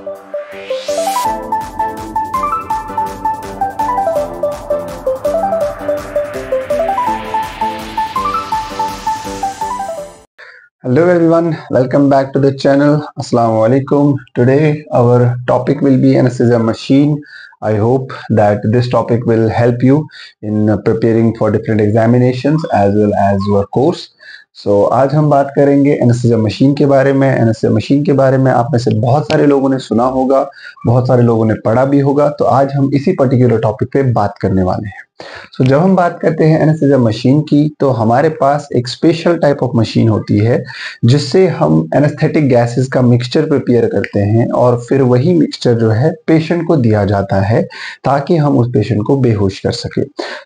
Hello everyone, welcome back to the channel. Assalamu alaikum. Today our topic will be anesthesia machine. I hope that this topic will help you in preparing for different examinations as well as your course. So आज हम बात करेंगे anaesthesia machine के बारे में। Anaesthesia machine के बारे में आप में से बहुत सारे लोगों ने सुना होगा, बहुत सारे लोगों ने पढ़ा भी होगा। तो आज हम इसी पर्टिकुलर टॉपिक पे बात करने वाले हैं। जब हम बात करते हैं एनेस्थीसिया मशीन की, तो हमारे पास एक स्पेशल टाइप ऑफ मशीन होती है जिससे हम एनेस्थेटिक गैसेस का मिक्सचर प्रिपेयर करते हैं और फिर वही मिक्सचर जो है पेशेंट को दिया जाता है ताकि हम उस पेशेंट को बेहोश कर सके।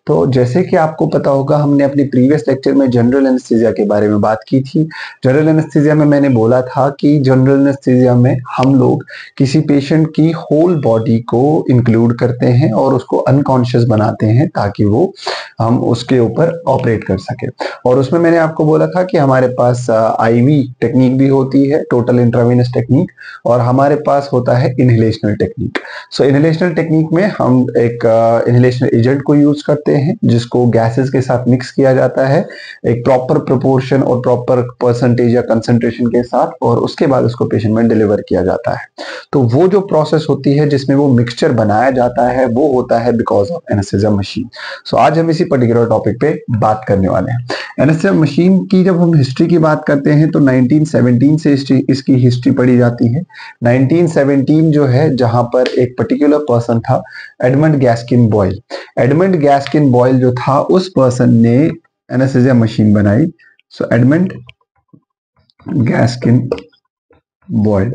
तो जैसे कि आपको पता होगा, हमने अपनी प्रीवियस लेक्चर में जनरल एनेस्थीसिया के बारे में बात की थी। जनरल एनेस्थीसिया में मैंने बोला था कि जनरल एनेस्थीसिया में हम लोग किसी पेशेंट की होल बॉडी को इंक्लूड करते हैं और उसको अनकॉन्शियस बनाते हैं ताकि वो हम उसके ऊपर ऑपरेट कर सके। और उसमें मैंने आपको बोला था कि हमारे पास आईवी टेक्निक भी होती है, टोटल इंट्रावेनस टेक्निक, और हमारे पास होता है इनहेलेशनल टेक्निक। सो इनहेलेशनल टेक्निक में हम एक इनहेलेशनल एजेंट को यूज करते हैं जिसको गैसेस के साथ मिक्स किया जाता है एक प्रॉपर प्रोपोर्शन और प्रॉपर परसेंटेज या कंसंट्रेशन के साथ, और उसके बाद उसको पेशेंट में डिलीवर किया जाता है। तो वो जो प्रोसेस होती है जिसमें वो मिक्सचर बनाया जाता है वो होता है बिकॉज ऑफ एनेस्थीसिया मशीन। सो आज हम इसी पर्टिकुलर टॉपिक पे बात करने वाले हैं। एनेस्थीसिया मशीन की जब हम हिस्ट्री की बात करते हैं तो 1917 से इसकी हिस्ट्री पढ़ी जाती है। 1917 जो है, जहां पर एक पर्टिकुलर पर्सन था, एडमंड गैस्किन बॉयल। एडमंड गैस्किन बॉयल जो था, उस पर्सन ने एनेस्थीसिया मशीन बनाई। सो एडमंड गैस्किन बॉयल,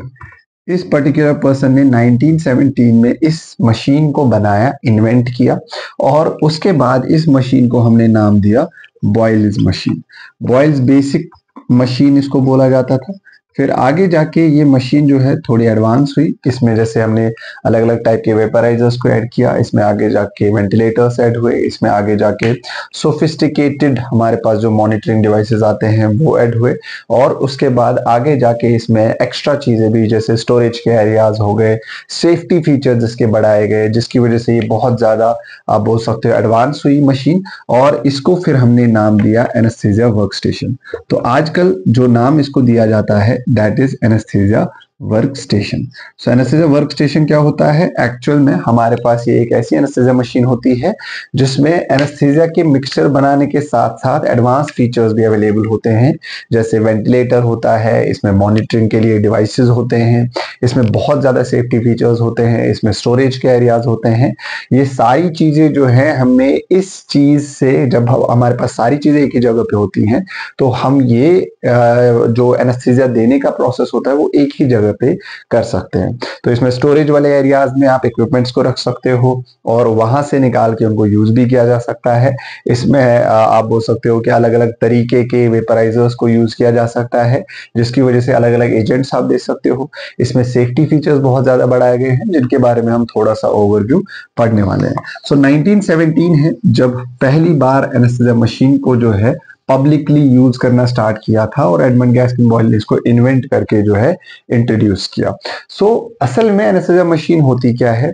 इस पर्टिकुलर पर्सन ने 1917 में इस मशीन को बनाया, इन्वेंट किया, और उसके बाद इस मशीन को हमने नाम दिया Boyle's machine. Boyle's basic machine इसको बोला जाता था। फिर आगे जाके ये मशीन जो है थोड़ी एडवांस हुई। इसमें जैसे हमने अलग अलग टाइप के वेपराइजर्स को ऐड किया, इसमें आगे जाके वेंटिलेटर्स ऐड हुए, इसमें आगे जाके सोफिस्टिकेटेड हमारे पास जो मॉनिटरिंग डिवाइसेस आते हैं वो ऐड हुए, और उसके बाद आगे जाके इसमें एक्स्ट्रा चीजें भी जैसे स्टोरेज के एरियाज हो गए, सेफ्टी फीचर्स इसके बढ़ाए गए, जिसकी वजह से ये बहुत ज्यादा आप बोल सकते हो एडवांस हुई मशीन, और इसको फिर हमने नाम दिया एनेस्थीसिया वर्क स्टेशन। तो आजकल जो नाम इसको दिया जाता है that is anaesthesia work station. So anaesthesia work station क्या होता है? एक्चुअल में हमारे पास ये एक ऐसी एनेस्थीसिया मशीन होती है जिसमें एनेस्थीसिया के मिक्सचर बनाने के साथ साथ एडवांस फीचर्स भी अवेलेबल होते हैं, जैसे वेंटिलेटर होता है, इसमें मॉनिटरिंग के लिए डिवाइसेस होते हैं, इसमें बहुत ज्यादा सेफ्टी फीचर्स होते हैं, इसमें स्टोरेज के एरियाज होते हैं। ये सारी चीजें जो है हमें इस चीज से, जब हमारे पास सारी चीजें एक ही जगह पे होती हैं तो हम ये जो एनेस्थीसिया देने का प्रोसेस होता है वो एक ही जगह पे कर सकते हैं। तो इसमें स्टोरेज वाले एरियाज में आप इक्विपमेंट्स को रख सकते हो और वहां से निकाल के उनको यूज भी किया जा सकता है। इसमें आप बोल सकते हो कि अलग अलग तरीके के वेपराइजर्स को यूज किया जा सकता है, जिसकी वजह से अलग अलग एजेंट्स आप दे सकते हो। इसमें सेफ्टी फीचर्स बहुत ज्यादा बढ़ाए गए हैं जिनके बारे में हम थोड़ा सा ओवरव्यू पढ़ने वाले हैं। सो 1917 है जब पहली बार एनेस्थीसिया मशीन को जो है पब्लिकली यूज करना स्टार्ट किया था, और एडमंड गैस्किन बॉयल ने इसको इन्वेंट करके जो है इंट्रोड्यूस किया। सो असल में एनेस्थीसिया मशीन होती क्या है?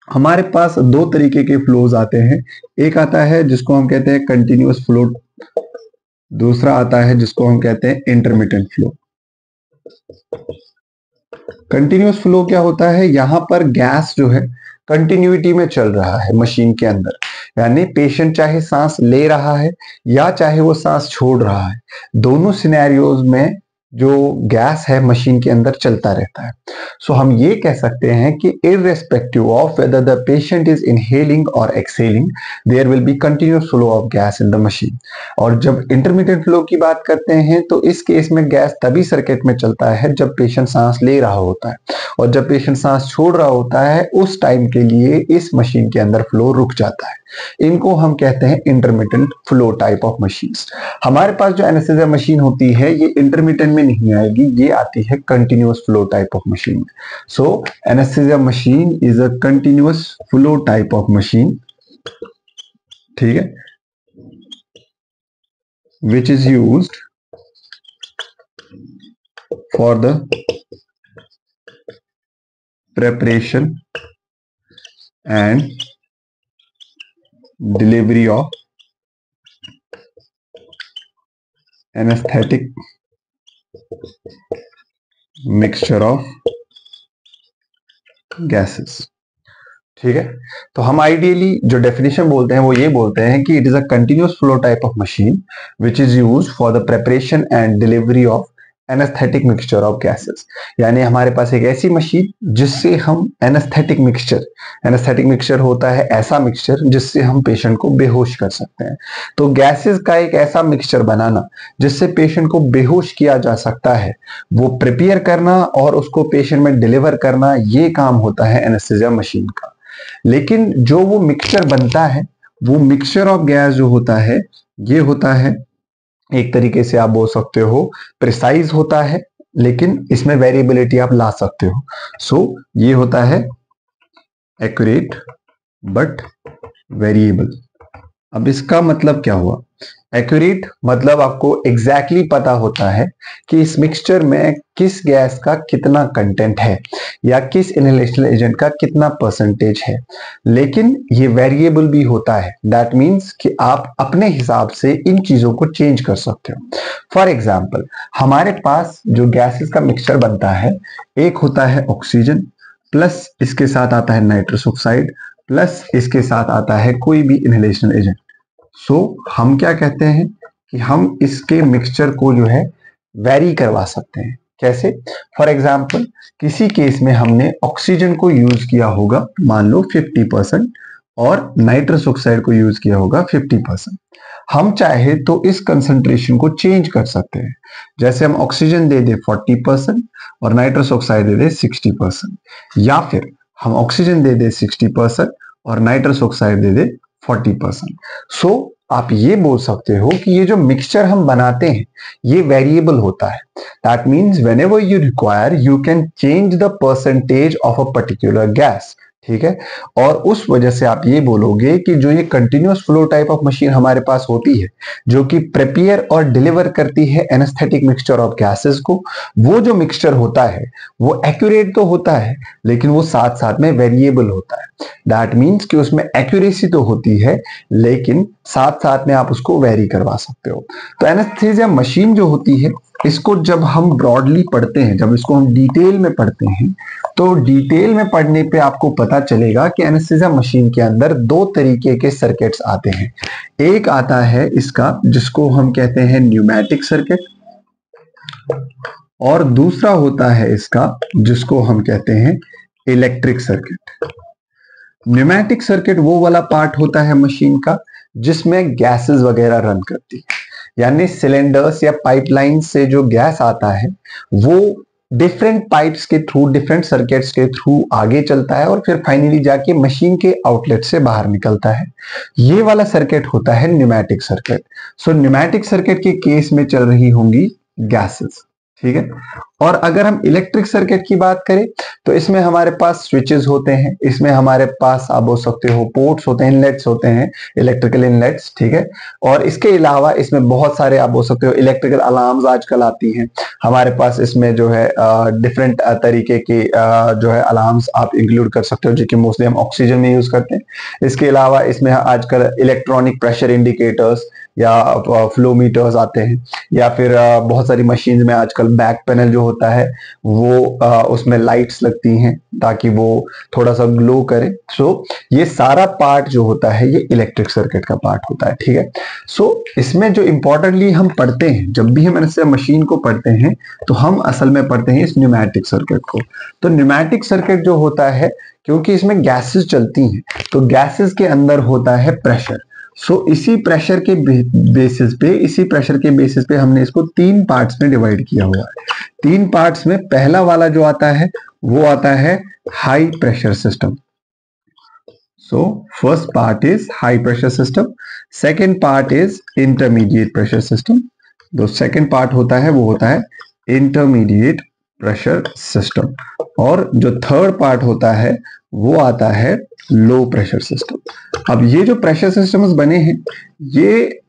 हमारे पास दो तरीके के फ्लोज आते हैं। एक आता है जिसको हम कहते हैं कंटिन्यूअस फ्लो, दूसरा आता है जिसको हम कहते हैं इंटरमिटेंट फ्लो। कंटिन्यूअस फ्लो क्या होता है? यहां पर गैस जो है कंटिन्यूटी में चल रहा है मशीन के अंदर, यानी पेशेंट चाहे सांस ले रहा है या चाहे वो सांस छोड़ रहा है, दोनों सिनेरियोज में जो गैस है मशीन के अंदर चलता रहता है। सो हम ये कह सकते हैं कि irrespective of whether the patient is inhaling or exhaling, there will be continuous flow of gas in the machine. और जब इंटरमीडिएट फ्लो की बात करते हैं तो इस केस में गैस तभी सर्किट में चलता है जब पेशेंट सांस ले रहा होता है, और जब पेशेंट सांस छोड़ रहा होता है उस टाइम के लिए इस मशीन के अंदर फ्लो रुक जाता है। इनको हम कहते हैं intermittent flow type of machines. हमारे पास जो एनेस्थीसिया मशीन होती है ये इंटरमिटेंट में नहीं आएगी, ये आती है continuous flow type of machine. So anaesthesia machine is a continuous flow type of machine, ठीक है, which is used for the preparation and delivery of anesthetic mixture of gases। ठीक है, तो हम आइडियली जो डेफिनेशन बोलते हैं वो ये बोलते हैं कि it is a continuous flow type of machine which is used for the preparation and delivery of anaesthetic mixture of gases. यानी हमारे पास एक ऐसी मशीन जिससे हम एनेस्थेटिक मिक्सचर होता है ऐसा मिक्सचर जिससे हम पेशेंट को बेहोश कर सकते हैं। तो गैसेस का एक ऐसा मिक्सचर बनाना जिससे पेशेंट को बेहोश किया जा सकता है, वो प्रिपेयर करना और उसको पेशेंट में डिलीवर करना, ये काम होता है एनेस्थीसिया मशीन का। लेकिन जो वो मिक्सचर बनता है, वो मिक्सचर ऑफ गैस जो होता है, ये होता है एक तरीके से आप बोल सकते हो प्रिसाइज होता है, लेकिन इसमें वेरिएबिलिटी आप ला सकते हो। सो ये होता है एक्यूरेट बट वेरिएबल। अब इसका मतलब क्या हुआ? एक्यूरेट मतलब आपको एग्जैक्टली पता होता है कि इस मिक्सचर में किस गैस का कितना कंटेंट है या किस इनहेलेशनल एजेंट का कितना परसेंटेज है। लेकिन ये वेरिएबल भी होता है, दैट मीन्स कि आप अपने हिसाब से इन चीजों को चेंज कर सकते हो। फॉर एग्जाम्पल, हमारे पास जो गैसेस का मिक्सचर बनता है, एक होता है ऑक्सीजन, प्लस इसके साथ आता है नाइट्रस ऑक्साइड, प्लस इसके साथ आता है कोई भी इनहेलेशनल एजेंट। सो हम क्या कहते हैं कि हम इसके मिक्सचर को जो है वेरी करवा सकते हैं। कैसे? फॉर एग्जाम्पल, किसी केस में हमने ऑक्सीजन को यूज किया होगा मान लो 50% और नाइट्रस ऑक्साइड को यूज किया होगा 50%। हम चाहे तो इस कंसंट्रेशन को चेंज कर सकते हैं। जैसे हम ऑक्सीजन दे दे 40% और नाइट्रस ऑक्साइड दे दे 60%, या फिर हम ऑक्सीजन दे दे 60% और नाइट्रस ऑक्साइड दे दे 40%। सो आप ये बोल सकते हो कि ये जो मिक्सचर हम बनाते हैं ये वेरिएबल होता है। That means whenever you require you can change the percentage of a particular gas. ठीक है, और उस वजह से आप ये बोलोगे कि जो ये continuous flow type of machine हमारे पास होती है, जो कि प्रिपेयर और डिलीवर करती है एनेस्थेटिक मिक्सचर ऑफ गैसेस को, वो जो मिक्सचर होता है वो एक्यूरेट तो होता है, लेकिन वो साथ साथ में वेरिएबल होता है। दैट मीन्स कि उसमें एक्यूरेसी तो होती है, लेकिन साथ साथ में आप उसको वेरी करवा सकते हो। तो एनेस्थीसिया मशीन जो होती है, इसको जब हम ब्रॉडली पढ़ते हैं, जब इसको हम डिटेल में पढ़ते हैं, तो डिटेल में पढ़ने पे आपको पता चलेगा कि एनेस्थीसिया मशीन के अंदर दो तरीके के सर्किट्स आते हैं। एक आता है इसका जिसको हम कहते हैं न्यूमेटिक सर्किट, और दूसरा होता है इसका जिसको हम कहते हैं इलेक्ट्रिक सर्किट। न्यूमेटिक सर्किट वो वाला पार्ट होता है मशीन का जिसमें गैसेस वगैरह रन करती है, यानी सिलेंडर्स या पाइपलाइन से जो गैस आता है वो डिफरेंट पाइप्स के थ्रू, डिफरेंट सर्किट्स के थ्रू आगे चलता है और फिर फाइनली जाके मशीन के आउटलेट से बाहर निकलता है। ये वाला सर्किट होता है न्यूमेटिक सर्किट। सो न्यूमेटिक सर्किट के केस में चल रही होंगी गैसेस। ठीक है, और अगर हम इलेक्ट्रिक सर्किट की बात करें तो इसमें हमारे पास स्विचेस होते हैं, इसमें हमारे पास आप बोल सकते हो पोर्ट्स होते हैं, इनलेट्स होते हैं, इलेक्ट्रिकल इनलेट्स। ठीक है, और इसके अलावा इसमें बहुत सारे आप बोल सकते हो इलेक्ट्रिकल अलार्म्स आजकल आती हैं हमारे पास। इसमें जो है डिफरेंट तरीके की जो है अलार्म्स आप इंक्लूड कर सकते हो, जो कि मोस्टली हम ऑक्सीजन में यूज करते हैं। इसके अलावा इसमें आजकल इलेक्ट्रॉनिक प्रेशर इंडिकेटर्स या फ्लो मीटर्स आते हैं, या फिर बहुत सारी मशीन में आजकल बैक पैनल जो होता है वो उसमें लाइट्स लगती हैं ताकि वो थोड़ा सा ग्लो करे। सो ये सारा पार्ट जो होता है ये इलेक्ट्रिक सर्किट का पार्ट होता है। ठीक है, सो इसमें जो इंपॉर्टेंटली हम पढ़ते हैं, जब भी हम ऐसे मशीन को पढ़ते हैं तो हम असल में पढ़ते हैं इस न्यूमेटिक सर्किट को। तो न्यूमेटिक सर्किट जो होता है, क्योंकि इसमें गैसेस चलती हैं तो गैसेस के अंदर होता है प्रेशर। सो इसी प्रेशर के बेसिस पे हमने इसको तीन पार्ट्स में डिवाइड किया हुआ है। तीन पार्ट्स में पहला वाला जो आता है वो आता है high pressure system. So first part is high pressure system, second part is intermediate pressure system. जो सेकेंड पार्ट होता है वो होता है इंटरमीडिएट प्रेशर सिस्टम, और जो थर्ड पार्ट होता है वो आता है लो प्रेशर सिस्टम। अब ये जो प्रेशर सिस्टम्स बने हैं ये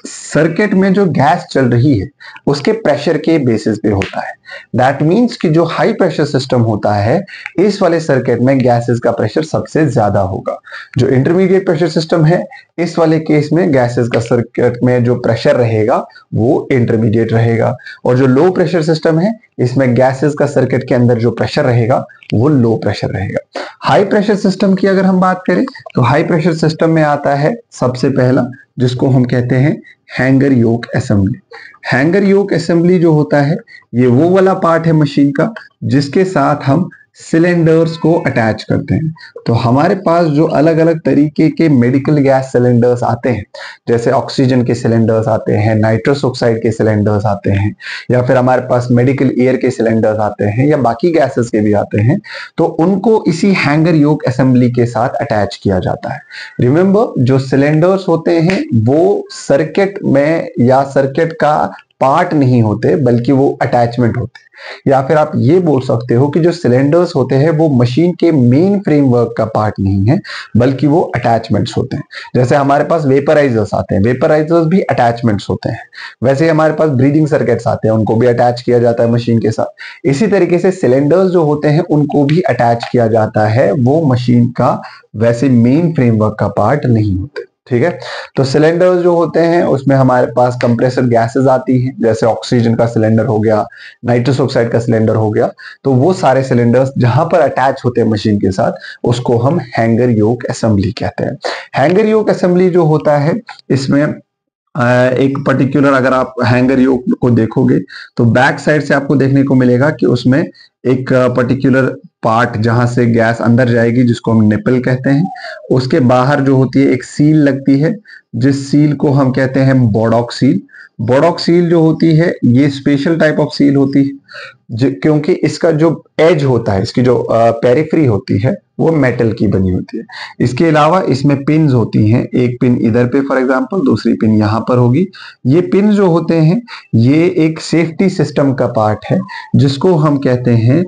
सर्किट में जो गैस चल रही है उसके प्रेशर के बेसिस पे होता है। दैट मीन्स कि जो हाई प्रेशर सिस्टम होता है इस वाले सर्किट में गैसेस का प्रेशर सबसे ज्यादा होगा। जो इंटरमीडिएट प्रेशर सिस्टम है इस वाले केस में गैसेस का सर्किट में जो प्रेशर रहेगा वो इंटरमीडिएट रहेगा, और जो लो प्रेशर सिस्टम है इसमें गैसेस का सर्किट के अंदर जो प्रेशर रहेगा वो लो प्रेशर रहेगा। हाई प्रेशर सिस्टम की अगर हम बात करें तो हाई प्रेशर सिस्टम में आता है सबसे पहला जिसको हम कहते हैं हैंगर योक असेंबली। हैंगर योक असेंबली जो होता है ये वो वाला पार्ट है मशीन का जिसके साथ हम सिलेंडर्स को अटैच करते हैं। तो हमारे पास जो अलग अलग तरीके के मेडिकल गैस सिलेंडर्स आते हैं, जैसे ऑक्सीजन के सिलेंडर्स आते हैं, नाइट्रस ऑक्साइड के सिलेंडर्स आते हैं, या फिर हमारे पास मेडिकल एयर के सिलेंडर्स आते हैं, या बाकी गैसेस के भी आते हैं, तो उनको इसी हैंगर योक असेंबली के साथ अटैच किया जाता है। रिमेंबर, जो सिलेंडर्स होते हैं वो सर्किट में या सर्किट का पार्ट नहीं होते बल्कि वो अटैचमेंट होते हैं, या फिर आप ये बोल सकते हो कि जो सिलेंडर्स होते हैं वो मशीन के मेन फ्रेमवर्क का पार्ट नहीं है बल्कि वो अटैचमेंट्स होते हैं। जैसे हमारे पास वेपराइजर्स आते हैं, वेपराइजर्स भी अटैचमेंट्स होते हैं। वैसे हमारे पास ब्रीदिंग सर्किट्स आते हैं, उनको भी अटैच किया जाता है मशीन के साथ। इसी तरीके से सिलेंडर्स जो होते हैं उनको भी अटैच किया जाता है, वो मशीन का वैसे मेन फ्रेमवर्क का पार्ट नहीं होते। ठीक है, तो सिलेंडर्स जो होते हैं उसमें हमारे पास कंप्रेसर गैसेस आती हैं, जैसे ऑक्सीजन का सिलेंडर हो गया, नाइट्रस ऑक्साइड का सिलेंडर हो गया। तो वो सारे सिलेंडर्स जहां पर अटैच होते हैं मशीन के साथ उसको हम हैंगर योक असेंबली कहते हैं। हैंगर योक असेंबली जो होता है इसमें एक पर्टिकुलर, अगर आप हैंगर योक को देखोगे तो बैक साइड से आपको देखने को मिलेगा कि उसमें एक पर्टिकुलर पार्ट जहां से गैस अंदर जाएगी जिसको हम निपल कहते हैं, उसके बाहर जो होती है एक सील लगती है जिस सील को हम कहते हैं बोडॉक सील। बोडॉक सील जो होती है ये स्पेशल टाइप ऑफ सील होती है क्योंकि इसका जो एज होता है, इसकी जो पेरिफेरी होती है वो मेटल की बनी होती है। इसके अलावा इसमें पिन्स होती हैं, एक पिन इधर पे फॉर एग्जांपल, दूसरी पिन यहाँ पर होगी। ये पिन जो होते हैं ये एक सेफ्टी सिस्टम का पार्ट है जिसको हम कहते हैं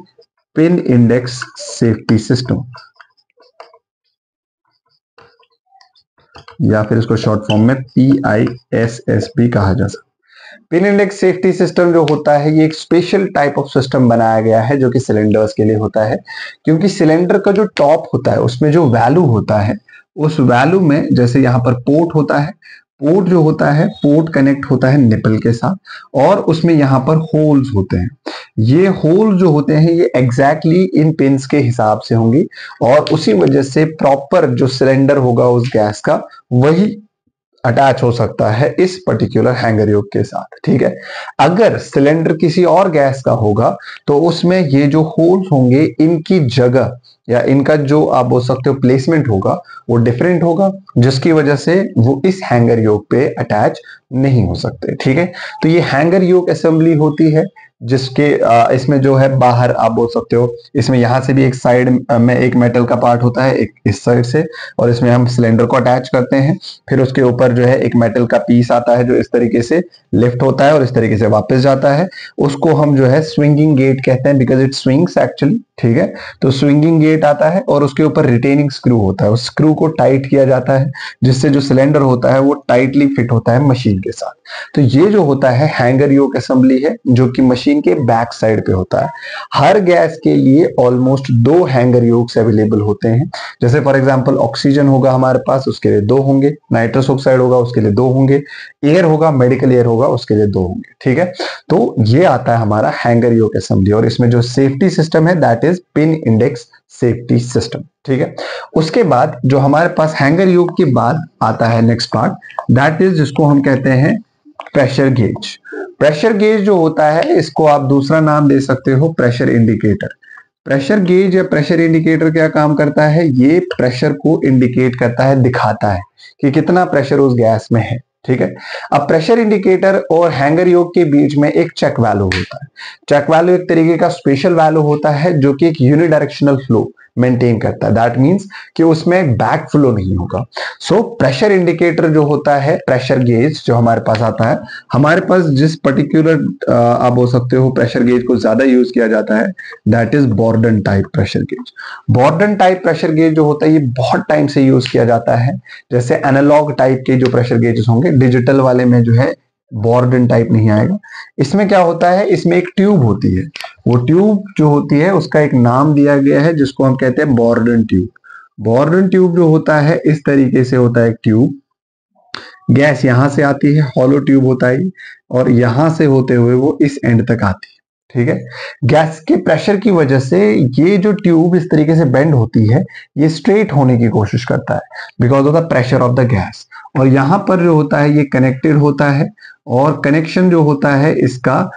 पिन इंडेक्स सेफ्टी सिस्टम, या फिर इसको शॉर्ट फॉर्म में PISSP कहा जा सकता है। पिन इंडेक्स सेफ्टी सिस्टम जो होता है ये एक स्पेशल टाइप ऑफ सिस्टम बनाया गया है जो कि सिलेंडर्स के लिए होता है, क्योंकि सिलेंडर का जो टॉप होता है उसमें जो वैल्यू होता है उस वैल्यू में, जैसे यहाँ पर पोर्ट होता है, पोर्ट जो होता है पोर्ट कनेक्ट होता है निपल के साथ, और उसमें यहाँ पर होल्स होते हैं। ये होल जो होते हैं ये एग्जैक्टली इन पिन्स के हिसाब से होंगी, और उसी वजह से प्रॉपर जो सिलेंडर होगा उस गैस का वही अटैच हो सकता है इस पर्टिकुलर हैंगर योक के साथ। ठीक है, अगर सिलेंडर किसी और गैस का होगा तो उसमें ये जो होल्स होंगे इनकी जगह या इनका जो आप बोल सकते हो प्लेसमेंट होगा वो डिफरेंट होगा, जिसकी वजह से वो इस हैंगर योक पे अटैच नहीं हो सकते। ठीक है, तो ये हैंगर योक असेंबली होती है जिसके इसमें जो है बाहर आप बोल सकते हो, इसमें यहां से भी एक साइड में एक मेटल का पार्ट होता है, एक इस साइड से, और इसमें हम सिलेंडर को अटैच करते हैं। फिर उसके ऊपर जो है एक मेटल का पीस आता है जो इस तरीके से लिफ्ट होता है और इस तरीके से वापस जाता है। उसको हम जो है स्विंगिंग गेट कहते हैं बिकॉज इट स्विंग्स एक्चुअली। ठीक है, तो स्विंगिंग गेट आता है और उसके ऊपर रिटेनिंग स्क्रू होता है, उस स्क्रू को टाइट किया जाता है जिससे जो सिलेंडर होता है वो टाइटली फिट होता है मशीन के साथ। तो ये जो होता है हैंगर योक असेंबली है जो कि मशीन के बैक साइड पे होता है। हर गैस के लिए ऑलमोस्ट 2 हैंगर योक्स अवेलेबल होते हैं। जैसे फॉर एग्जांपल ऑक्सीजन होगा हमारे पास, उसके लिए 2 होंगे, नाइट्रस ऑक्साइड होगा उसके लिए 2 होंगे, एयर होगा, मेडिकल एयर होगा उसके लिए 2 होंगे। ठीक है, तो ये आता है हमारा हैंगर योक असेंबली, और इसमें जो सेफ्टी सिस्टम है that is pin index safety system. ठीक है, उसके बाद जो हमारे पास हैंगर योक के बाद आता है नेक्स्ट पार्ट दैट इज जिसको हम कहते हैं प्रेशर गेज। प्रेशर गेज जो होता है इसको आप दूसरा नाम दे सकते हो प्रेशर इंडिकेटर। प्रेशर गेज या प्रेशर इंडिकेटर क्या काम करता है, ये प्रेशर को इंडिकेट करता है, दिखाता है कि कितना प्रेशर उस गैस में है। ठीक है, अब प्रेशर इंडिकेटर और हैंगर योक के बीच में एक चेक वैल्यू होता है। चेक वैल्यू एक तरीके का स्पेशल वैल्यू होता है जो कि एक यूनिडायरेक्शनल फ्लो मेंटेन करता है। दैट मीन्स कि उसमें बैक फ्लो नहीं होगा। सो प्रेशर इंडिकेटर जो होता है, प्रेशर गेज जो हमारे पास आता है, हमारे पास जिस पर्टिकुलर आप बोल सकते हो प्रेशर गेज को ज्यादा यूज किया जाता है, that is Bourdon type pressure gauge. Bourdon type pressure gauge जो होता है ये बहुत टाइम से यूज किया जाता है। जैसे एनालॉग टाइप के जो प्रेशर गेजेस होंगे, डिजिटल वाले में जो है बॉर्डन टाइप नहीं आएगा। इसमें क्या होता है, इसमें एक ट्यूब होती है, वो ट्यूब जो होती है उसका एक नाम दिया गया है जिसको हम कहते हैं बॉर्डन ट्यूब। बॉर्डन ट्यूब जो होता है इस तरीके से होता है एक ट्यूब, गैस यहां से आती है, हॉलो ट्यूब होता है और यहां से होते हुए वो इस एंड तक आती है। ठीक है, गैस के प्रेशर की वजह से ये जो ट्यूब इस तरीके से बेंड होती है, ये स्ट्रेट होने की कोशिश करता है because of the pressure of the gas. और यहां पर जो होता है ये कनेक्टेड होता है और कनेक्शन जो होता है इसका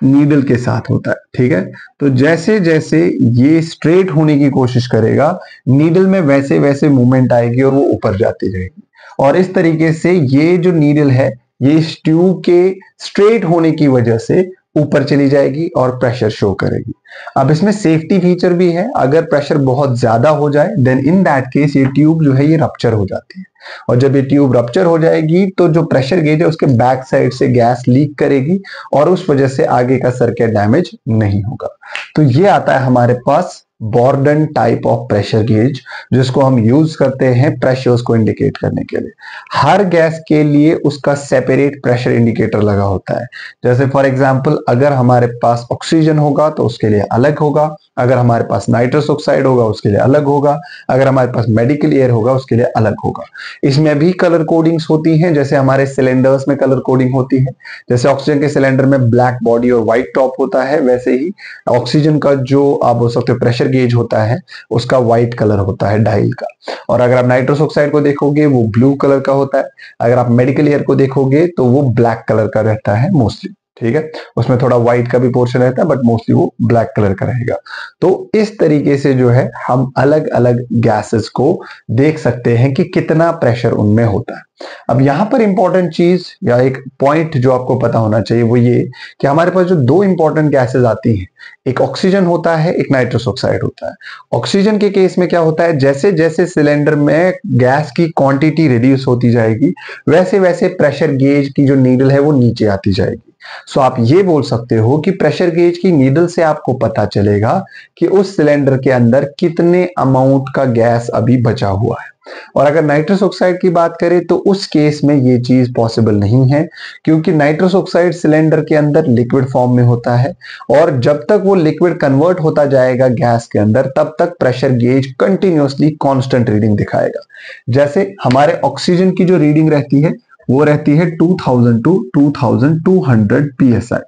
नीडल के साथ होता है। ठीक है, तो जैसे जैसे ये स्ट्रेट होने की कोशिश करेगा, नीडल में वैसे वैसे मूवमेंट आएगी और वो ऊपर जाती रहेगी। और इस तरीके से ये जो नीडल है ये इस ट्यूब के स्ट्रेट होने की वजह से ऊपर चली जाएगी और प्रेशर शो करेगी। अब इसमें सेफ्टी फीचर भी है, अगर प्रेशर बहुत ज्यादा हो जाए देन इन दैट केस ये ट्यूब जो है ये रप्चर हो जाती है। और जब ये ट्यूब रप्चर हो जाएगी तो जो प्रेशर गेज है उसके बैक साइड से गैस लीक करेगी और उस वजह से आगे का सर्किट डैमेज नहीं होगा। तो ये आता है हमारे पास बॉर्डन टाइप ऑफ प्रेशर गेज, जिसको हम यूज करते हैं प्रेशर्स को इंडिकेट करने के लिए। हर गैस के लिए उसका सेपरेट प्रेशर इंडिकेटर लगा होता है। जैसे फॉर एग्जांपल अगर हमारे पास ऑक्सीजन होगा तो उसके लिए अलग होगा, अगर हमारे पास नाइट्रस ऑक्साइड होगा उसके लिए अलग होगा, अगर हमारे पास मेडिकल एयर होगा उसके लिए अलग होगा। इसमें भी कलर कोडिंग्स होती हैं, जैसे हमारे सिलेंडर्स में कलर कोडिंग होती है। जैसे ऑक्सीजन के सिलेंडर में ब्लैक बॉडी और व्हाइट टॉप होता है, वैसे ही ऑक्सीजन का जो आप बोल सकते हो प्रेशर गेज होता है उसका व्हाइट कलर होता है डायल का। और अगर आप नाइट्रस ऑक्साइड को देखोगे वो ब्लू कलर का होता है, अगर आप मेडिकल एयर को देखोगे तो वो ब्लैक कलर का रहता है मोस्टली। ठीक है, उसमें थोड़ा व्हाइट का भी पोर्शन रहता है बट मोस्टली वो ब्लैक कलर का रहेगा। तो इस तरीके से जो है हम अलग अलग गैसेस को देख सकते हैं कि कितना प्रेशर उनमें होता है। अब यहां पर इंपॉर्टेंट चीज या एक पॉइंट जो आपको पता होना चाहिए वो ये कि हमारे पास जो दो इंपॉर्टेंट गैसेस आती हैं, एक ऑक्सीजन होता है, एक नाइट्रस ऑक्साइड होता है। ऑक्सीजन के केस में क्या होता है, जैसे जैसे सिलेंडर में गैस की क्वांटिटी रिड्यूस होती जाएगी वैसे वैसे प्रेशर गेज की जो नीडल है वो नीचे आती जाएगी। सो आप ये बोल सकते हो कि प्रेशर गेज की नीडल से आपको पता चलेगा कि उस सिलेंडर के अंदर कितने अमाउंट का गैस अभी बचा हुआ है। और अगर नाइट्रस ऑक्साइड की बात करें तो उस केस में ये चीज पॉसिबल नहीं है, क्योंकि नाइट्रस ऑक्साइड सिलेंडर के अंदर लिक्विड फॉर्म में होता है और जब तक वो लिक्विड कन्वर्ट होता जाएगा गैस के अंदर तब तक pressure gauge continuously constant reading दिखाएगा। जैसे हमारे ऑक्सीजन की जो रीडिंग रहती है वो रहती है 2000 टू 2200 psi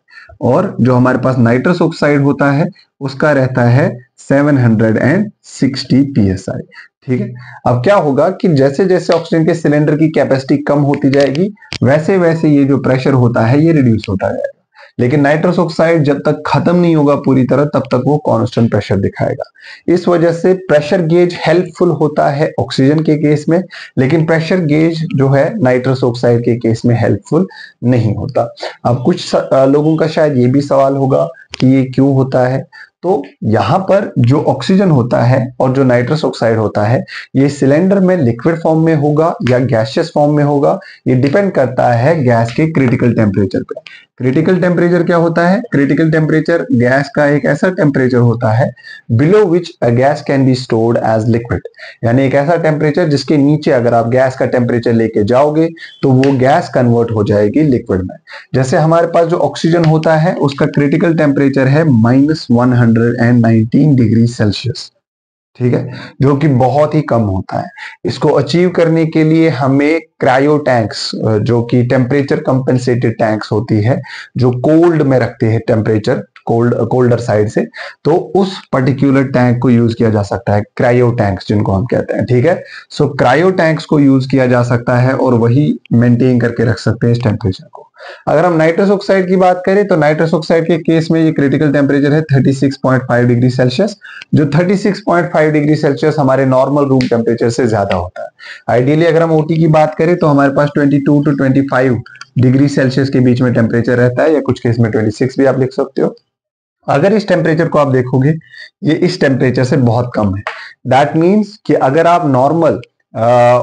और जो हमारे पास नाइट्रस ऑक्साइड होता है उसका रहता है 760 psi। ठीक है, अब क्या होगा कि जैसे जैसे ऑक्सीजन के सिलेंडर की कैपेसिटी कम होती जाएगी वैसे वैसे ये जो प्रेशर होता है ये रिड्यूस होता जाएगा, लेकिन नाइट्रस ऑक्साइड जब तक खत्म नहीं होगा पूरी तरह तब तक वो कांस्टेंट प्रेशर दिखाएगा। इस वजह से प्रेशर गेज हेल्पफुल होता है ऑक्सीजन के केस में, लेकिन प्रेशर गेज जो है नाइट्रस ऑक्साइड के केस में हेल्पफुल नहीं होता। अब कुछ लोगों का शायद ये भी सवाल होगा कि ये क्यों होता है। तो यहाँ पर जो ऑक्सीजन होता है और जो नाइट्रस ऑक्साइड होता है ये सिलेंडर में लिक्विड फॉर्म में होगा या गैसियस फॉर्म में होगा, ये डिपेंड करता है गैस के क्रिटिकल टेम्परेचर पे। क्रिटिकल टेम्परेचर क्या होता है, क्रिटिकल टेम्परेचर गैस का एक ऐसा टेम्परेचर होता है below which a gas can be stored as liquid, यानी एक ऐसा टेम्परेचर जिसके नीचे अगर आप गैस का टेम्परेचर लेके जाओगे तो वो गैस कन्वर्ट हो जाएगी लिक्विड में। जैसे हमारे पास जो ऑक्सीजन होता है उसका क्रिटिकल टेम्परेचर है -119 डिग्री सेल्सियस। ठीक है, जो कि बहुत ही कम होता है। इसको अचीव करने के लिए हमें क्रायो टैंक्स जो कि टेम्परेचर कंपेंसेटेड टैंक्स होती है जो कोल्ड में रखते हैं टेम्परेचर कोल्डर साइड से, तो उस पर्टिकुलर टैंक को यूज किया जा सकता है, क्रायो टैंक्स जिनको हम कहते हैं। ठीक है, सो क्रायो टैंक्स को यूज किया जा सकता है और वही मेंटेन करके रख सकते हैं इस टेम्परेचर को। अगर हम नाइट्रस ऑक्साइड की बात करें तो नाइट्रस ऑक्साइड के केस में ये क्रिटिकल टेम्परेचर है 36.5 डिग्री सेल्सियस, जो 36.5 डिग्री सेल्सियस हमारे नॉर्मल रूम टेम्परेचर से ज्यादा होता है। आइडियली अगर हम ओटी की बात करें तो हमारे पास 22 टू 25 डिग्री सेल्सियस के बीच में टेम्परेचर रहता है, या कुछ केस में 26 भी आप लिख सकते हो। अगर इस टेम्परेचर को आप देखोगे ये इस टेम्परेचर से बहुत कम है, दैट मीन्स कि अगर आप नॉर्मल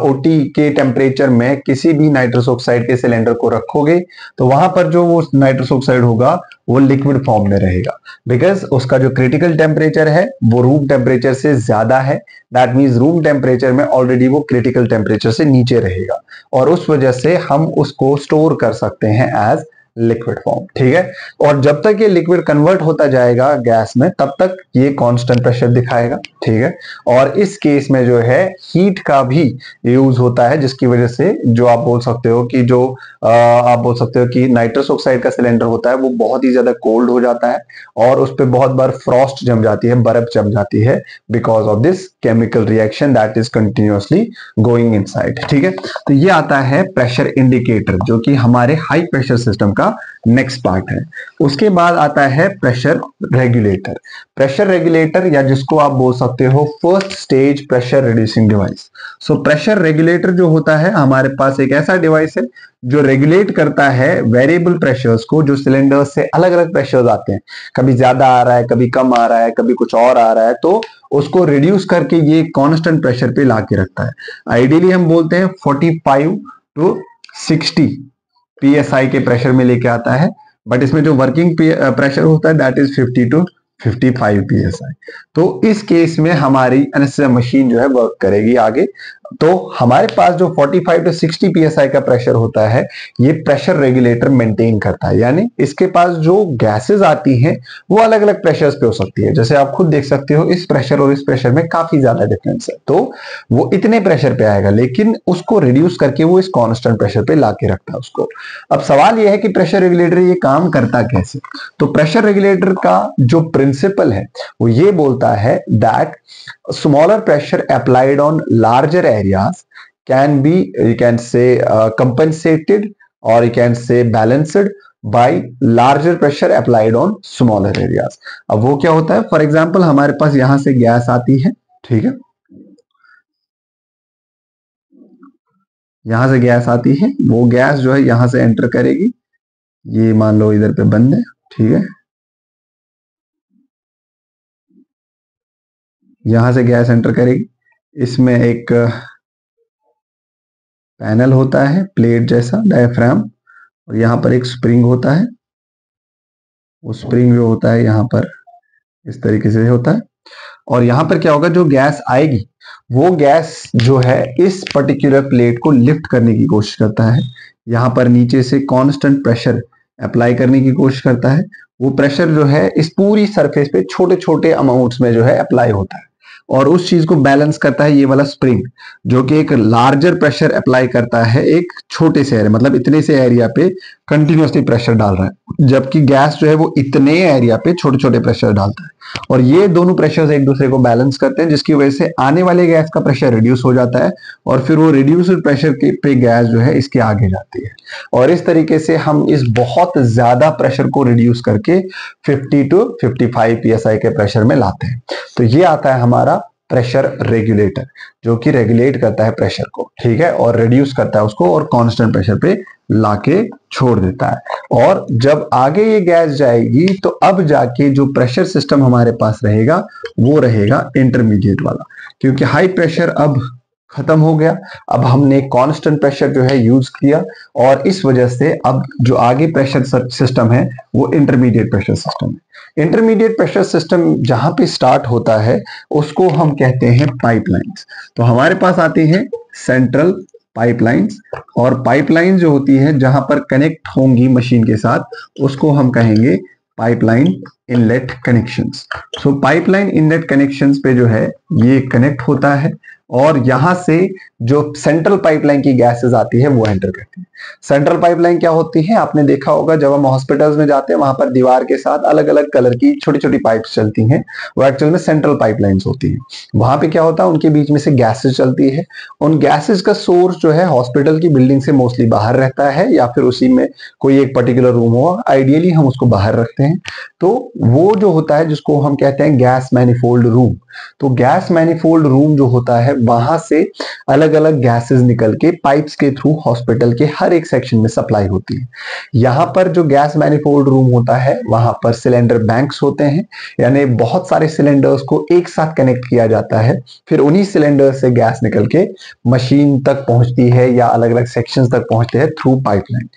ओटी के टेम्परेचर में किसी भी नाइट्रस ऑक्साइड के सिलेंडर को रखोगे तो वहां पर जो वो नाइट्रस ऑक्साइड होगा वो लिक्विड फॉर्म में रहेगा, बिकॉज उसका जो क्रिटिकल टेम्परेचर है वो रूम टेम्परेचर से ज्यादा है। दैट मीन्स रूम टेम्परेचर में ऑलरेडी वो क्रिटिकल टेम्परेचर से नीचे रहेगा और उस वजह से हम उसको स्टोर कर सकते हैं एज लिक्विड फॉर्म। ठीक है, और जब तक ये लिक्विड कन्वर्ट होता जाएगा गैस में तब तक ये कांस्टेंट प्रेशर दिखाएगा। ठीक है, और इस केस में जो है हीट का भी यूज होता है, जिसकी वजह से जो आप बोल सकते हो कि जो आप बोल सकते हो कि नाइट्रस ऑक्साइड का सिलेंडर होता है वो बहुत ही ज्यादा कोल्ड हो जाता है और उस पर बहुत बार फ्रॉस्ट जम जाती है, बर्फ जम जाती है, because of this chemical reaction that is continuously going inside. ठीक है, तो ये आता है प्रेशर इंडिकेटर जो कि हमारे हाई प्रेशर सिस्टम का नेक्स्ट पार्ट है। उसके बाद आता है प्रेशर रेगुलेटर। प्रेशर रेगुलेटर या जिसको आप बोल सकते हो first stage pressure reducing device. So pressure regulator जो होता है हमारे पास एक ऐसा डिवाइस है जो रेगुलेट करता है वेरिएबल प्रेशर्स को, जो सिलेंडर से अलग अलग प्रेशर्स आते हैं, कभी ज्यादा आ रहा है, कभी कम आ रहा है, कभी कुछ और आ रहा है, तो उसको रिड्यूस करके ये कांस्टेंट प्रेशर पे ला के रखता है। आइडियली हम बोलते हैं 45 टू 60 psi के प्रेशर में लेके आता है, बट इसमें जो वर्किंग प्रेशर होता है दैट इज 50 टू 55 psi। तो इस केस में हमारी मशीन जो है वर्क करेगी आगे। तो हमारे पास जो 45 टू 60 psi का प्रेशर होता है ये प्रेशर रेगुलेटर मेंटेन करता है, यानी इसके पास जो गैसेस आती हैं वो अलग अलग प्रेशर्स पे हो सकती है। जैसे आप खुद देख सकते हो इस प्रेशर और इस प्रेशर में काफी ज्यादा डिफरेंस है, तो वो इतने प्रेशर पे आएगा लेकिन उसको रिड्यूस करके वो इस कांस्टेंट प्रेशर पे लाके रखता है उसको। अब सवाल ये है कि प्रेशर रेगुलेटर ये काम करता कैसे। तो प्रेशर रेगुलेटर का जो प्रिंसिपल है वो ये बोलता है that smaller pressure applied on larger areas can be, you can say, compensated or you can say balanced by larger pressure applied on smaller areas। अब वो क्या होता है, फॉर एग्जांपल हमारे पास यहां से गैस आती है, ठीक है, यहां से गैस आती है, वो गैस जो है यहां से एंटर करेगी, ये मान लो इधर पे बंद है, ठीक है, यहां से गैस एंटर करेगी, इसमें एक पैनल होता है प्लेट जैसा डायफ्राम और यहाँ पर एक स्प्रिंग होता है, वो स्प्रिंग जो होता है यहाँ पर इस तरीके से होता है और यहाँ पर क्या होगा, जो गैस आएगी वो गैस जो है इस पर्टिकुलर प्लेट को लिफ्ट करने की कोशिश करता है, यहाँ पर नीचे से कांस्टेंट प्रेशर अप्लाई करने की कोशिश करता है। वो प्रेशर जो है इस पूरी सरफेस पे छोटे छोटे अमाउंट्स में जो है अप्लाई होता है और उस चीज को बैलेंस करता है ये वाला स्प्रिंग, जो कि एक लार्जर प्रेशर अप्लाई करता है एक छोटे से एरिया, मतलब इतने से एरिया पे कंटिन्यूअसली प्रेशर डाल रहा है, जबकि गैस जो है वो इतने एरिया पे छोटे छोटे प्रेशर डालता है और ये दोनों प्रेशर एक दूसरे को बैलेंस करते हैं, जिसकी वजह से आने वाले गैस का प्रेशर रिड्यूस हो जाता है और फिर वो रिड्यूस्ड प्रेशर के पे गैस जो है इसके आगे जाती है और इस तरीके से हम इस बहुत ज्यादा प्रेशर को रिड्यूस करके 50 टू 55 psi के प्रेशर में लाते हैं। तो ये आता है हमारा प्रेशर रेगुलेटर जो कि रेगुलेट करता है प्रेशर को, ठीक है, और रिड्यूस करता है उसको और कांस्टेंट प्रेशर पे लाके छोड़ देता है। और जब आगे ये गैस जाएगी तो अब जाके जो प्रेशर सिस्टम हमारे पास रहेगा वो रहेगा इंटरमीडिएट वाला, क्योंकि हाई प्रेशर अब खत्म हो गया, अब हमने कांस्टेंट प्रेशर जो है यूज किया और इस वजह से अब जो आगे प्रेशर सिस्टम है वो इंटरमीडिएट प्रेशर सिस्टम है। इंटरमीडिएट प्रेशर सिस्टम जहां पे स्टार्ट होता है उसको हम कहते हैं पाइपलाइंस। तो हमारे पास आती है सेंट्रल पाइपलाइंस और पाइपलाइन जो होती है जहां पर कनेक्ट होंगी मशीन के साथ उसको हम कहेंगे पाइपलाइन इनलेट कनेक्शंस। सो पाइपलाइन इनलेट कनेक्शंस पे जो है ये कनेक्ट होता है और यहां से जो सेंट्रल पाइपलाइन की गैसेस आती है वो एंटर करती है। सेंट्रल पाइपलाइन क्या होती है, आपने देखा होगा जब हम हॉस्पिटल्स में जाते हैं वहां पर दीवार के साथ अलग अलग कलर की छोटी छोटी पाइप्स चलती हैं, वो एक्चुअल में सेंट्रल पाइपलाइंस होती हैं। वहां पे क्या होता है, उनके बीच में से गैसेस चलती है, उन गैसेस का सोर्स जो है हॉस्पिटल की बिल्डिंग से मोस्टली बाहर रहता है या फिर उसी में कोई एक पर्टिकुलर रूम हो, आइडियली हम उसको बाहर रखते हैं। तो वो जो होता है जिसको हम कहते हैं गैस मैनिफोल्ड रूम। तो गैस मैनिफोल्ड रूम जो होता है वहां से अलग अलग अलग गैसेस निकल के पाइप्स के थ्रू हॉस्पिटल के हर एक सेक्शन में सप्लाई होती है। यहाँ पर जो गैस मैनिफोल्ड रूम होता है वहां पर सिलेंडर बैंक्स होते हैं, यानी बहुत सारे सिलेंडर्स को एक साथ कनेक्ट किया जाता है, फिर उन्हीं सिलेंडर से गैस निकल के मशीन तक पहुंचती है या अलग अलग सेक्शंस तक पहुंचते हैं थ्रू पाइपलाइन।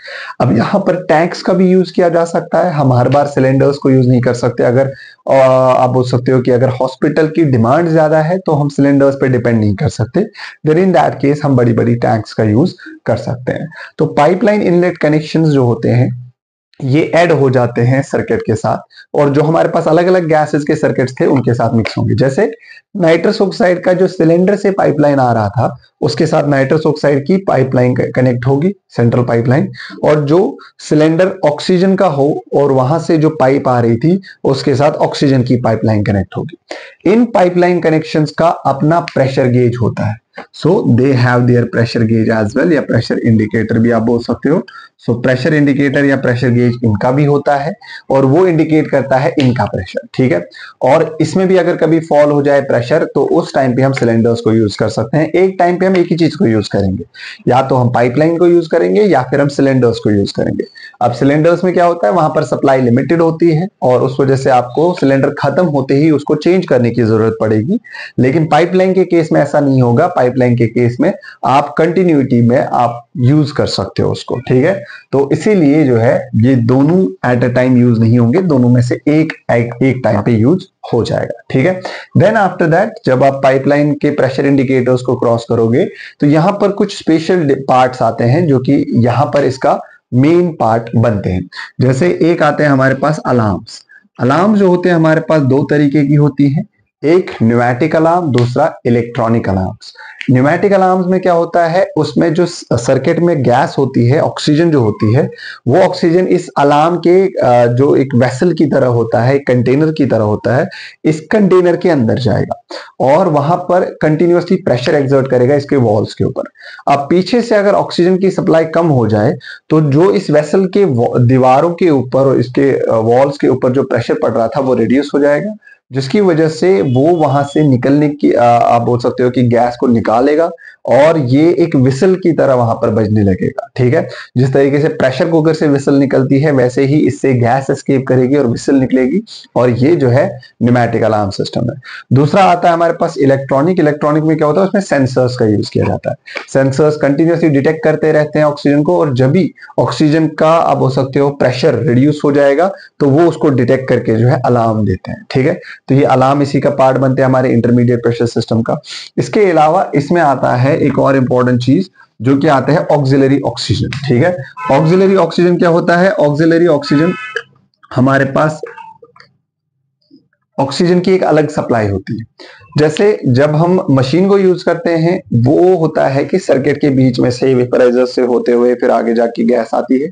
अब यहाँ पर टैंक्स का भी यूज किया जा सकता है, हम हर बार सिलेंडर्स को यूज नहीं कर सकते। अगर आप बोल सकते हो कि अगर हॉस्पिटल की डिमांड ज्यादा है तो हम सिलेंडर्स पे डिपेंड नहीं कर सकते, देन इन दैट केस हम बड़ी बड़ी टैंक्स का यूज कर सकते हैं। तो पाइपलाइन इनलेट कनेक्शंस जो होते हैं ये ऐड हो जाते हैं सर्किट के साथ, और जो हमारे पास अलग अलग गैसेस के सर्किट्स थे उनके साथ मिक्स होंगे। जैसे नाइट्रस ऑक्साइड का जो सिलेंडर से पाइपलाइन आ रहा था उसके साथ नाइट्रस ऑक्साइड की पाइपलाइन कनेक्ट होगी, सेंट्रल पाइपलाइन, और जो सिलेंडर ऑक्सीजन का हो और वहां से जो पाइप आ रही थी उसके साथ ऑक्सीजन की पाइपलाइन कनेक्ट होगी। इन पाइपलाइन कनेक्शंस का अपना प्रेशर गेज होता है, so they have their pressure gauge as well, या प्रेशर इंडिकेटर भी आप बोल सकते हो। सो प्रेशर इंडिकेटर या प्रेशर गेज इनका भी होता है और वो इंडिकेट करता है इनका प्रेशर, ठीक है। और इसमें भी अगर कभी फॉल हो जाए प्रेशर तो उस टाइम पे हम सिलेंडर्स को यूज कर सकते हैं। एक टाइम पे हम एक ही चीज को यूज करेंगे, या तो हम पाइपलाइन को यूज करेंगे या फिर हम सिलेंडर्स को यूज करेंगे। अब सिलेंडर्स में क्या होता है, वहां पर सप्लाई लिमिटेड होती है और उस वजह से आपको सिलेंडर खत्म होते ही उसको चेंज करने की जरूरत पड़ेगी। लेकिन पाइपलाइन के केस में ऐसा नहीं होगा, पाइपलाइन के केस में आप कंटिन्यूटी में आप यूज कर सकते हो उसको, ठीक है। तो इसीलिए जो है ये दोनों एट अ टाइम यूज नहीं होंगे, दोनों में से एक टाइम पे यूज हो जाएगा, ठीक है। देन आफ्टर दैट जब आप पाइपलाइन के प्रेशर इंडिकेटर्स को क्रॉस करोगे तो यहां पर कुछ स्पेशल पार्ट्स आते हैं जो कि यहां पर इसका मेन पार्ट बनते हैं। जैसे एक आते हैं हमारे पास अलार्म्स। अलार्म जो होते हैं हमारे पास दो तरीके की होती है, एक न्यूमेटिक अलार्म, दूसरा इलेक्ट्रॉनिक अलार्म्स। न्यूमेटिक अलार्म्स में क्या होता है, उसमें जो सर्किट में गैस होती है, ऑक्सीजन जो होती है, वो ऑक्सीजन इस अलार्म के जो एक वेसल की तरह होता है, एक कंटेनर की तरह होता है, इस कंटेनर के अंदर जाएगा और वहां पर कंटिन्यूअसली प्रेशर एक्सर्ट करेगा इसके वॉल्स के ऊपर। अब पीछे से अगर ऑक्सीजन की सप्लाई कम हो जाए तो जो इस वेसल के दीवारों के ऊपर और इसके वॉल्स के ऊपर जो प्रेशर पड़ रहा था वो रिड्यूस हो जाएगा, जिसकी वजह से वो वहां से निकलने की आप बोल सकते हो कि गैस को निकालेगा और ये एक विसल की तरह वहां पर बजने लगेगा, ठीक है। जिस तरीके से प्रेशर कुकर से विसल निकलती है वैसे ही इससे गैस एस्केप करेगी और विसल निकलेगी, और ये जो है न्यूमेटिक अलार्म सिस्टम है। दूसरा आता है हमारे पास इलेक्ट्रॉनिक। इलेक्ट्रॉनिक में क्या होता है, उसमें सेंसर्स का यूज किया जाता है। सेंसर्स कंटिन्यूसली डिटेक्ट करते रहते हैं ऑक्सीजन को, और जब भी ऑक्सीजन का आप बोल सकते हो प्रेशर रिड्यूस हो जाएगा तो वो उसको डिटेक्ट करके जो है अलार्म देते हैं, ठीक है। तो ये अलार्म इसी का पार्ट बनते हैं हमारे इंटरमीडिएट प्रेशर सिस्टम का। इसके अलावा इसमें आता है एक और इंपॉर्टेंट चीज जो कि आता है ऑक्सिलरी ऑक्सीजन, ठीक है। ऑक्सिलरी ऑक्सीजन क्या होता है, ऑक्सिलरी ऑक्सीजन हमारे पास ऑक्सीजन की एक अलग सप्लाई होती है। जैसे जब हम मशीन को यूज करते हैं वो होता है कि सर्किट के बीच में से वेपराइजर से होते हुए फिर आगे जाके गैस आती है।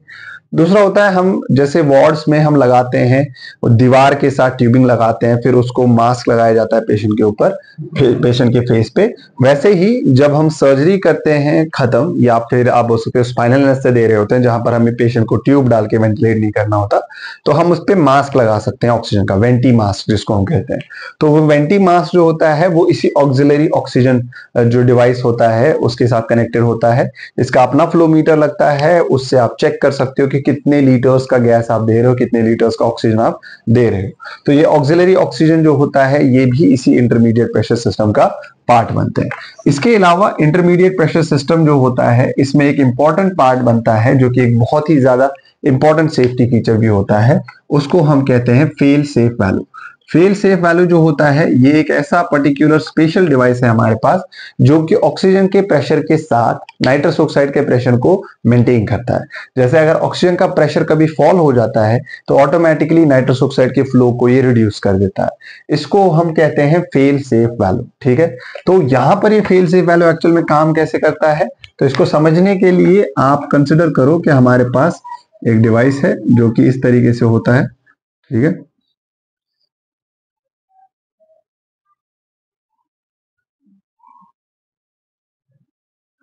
दूसरा होता है हम जैसे वार्ड्स में हम लगाते हैं दीवार के साथ ट्यूबिंग लगाते हैं, फिर उसको मास्क लगाया जाता है पेशेंट के ऊपर, पेशेंट के फेस पे। वैसे ही जब हम सर्जरी करते हैं खत्म, या फिर आप उसके स्पाइनल एनेस्थीसिया दे रहे होते हैं जहां पर हमें पेशेंट को ट्यूब डाल के वेंटिलेट नहीं करना होता, तो हम उस पर मास्क लगा सकते हैं ऑक्सीजन का, वेंटी मास्क जिसको हम कहते हैं। तो वो वेंटी मास्क जो होता है वो इसी ऑक्सिलरी ऑक्सीजन जो डिवाइस होता है उसके साथ कनेक्टेड होता है। इसका अपना फ्लो मीटर लगता है, उससे आप चेक कर सकते हो कि कितने लीटर्स का गैस आप दे रहे हो, कितने लीटर्स का ऑक्सीजन आप दे रहे हो। तो ये ऑक्सिलरी ऑक्सीजन जो होता है ये भी इसी इंटरमीडिएट प्रेशर सिस्टम का पार्ट बनते हैं। इसके अलावा इंटरमीडिएट प्रेशर सिस्टम जो होता है इसमें एक इंपॉर्टेंट पार्ट बनता है जो कि एक बहुत ही ज्यादा इंपॉर्टेंट सेफ्टी फीचर भी होता है, उसको हम कहते हैं fail safe value. Fail safe value जो होता है ये एक ऐसा पर्टिकुलर स्पेशल डिवाइस है हमारे पास जो कि ऑक्सीजन के प्रेशर के साथ नाइट्रस ऑक्साइड के प्रेशर को मेंटेन करता है। जैसे अगर ऑक्सीजन का प्रेशर कभी फॉल हो जाता है तो ऑटोमेटिकली नाइट्रस ऑक्साइड के फ्लो को ये रिड्यूस कर देता है। इसको हम कहते हैं फेल सेफ वैल्यू, ठीक है। तो यहां पर ये फेल सेफ वैल्यू एक्चुअल में काम कैसे करता है, तो इसको समझने के लिए आप कंसिडर करो कि हमारे पास एक डिवाइस है जो कि इस तरीके से होता है, ठीक है।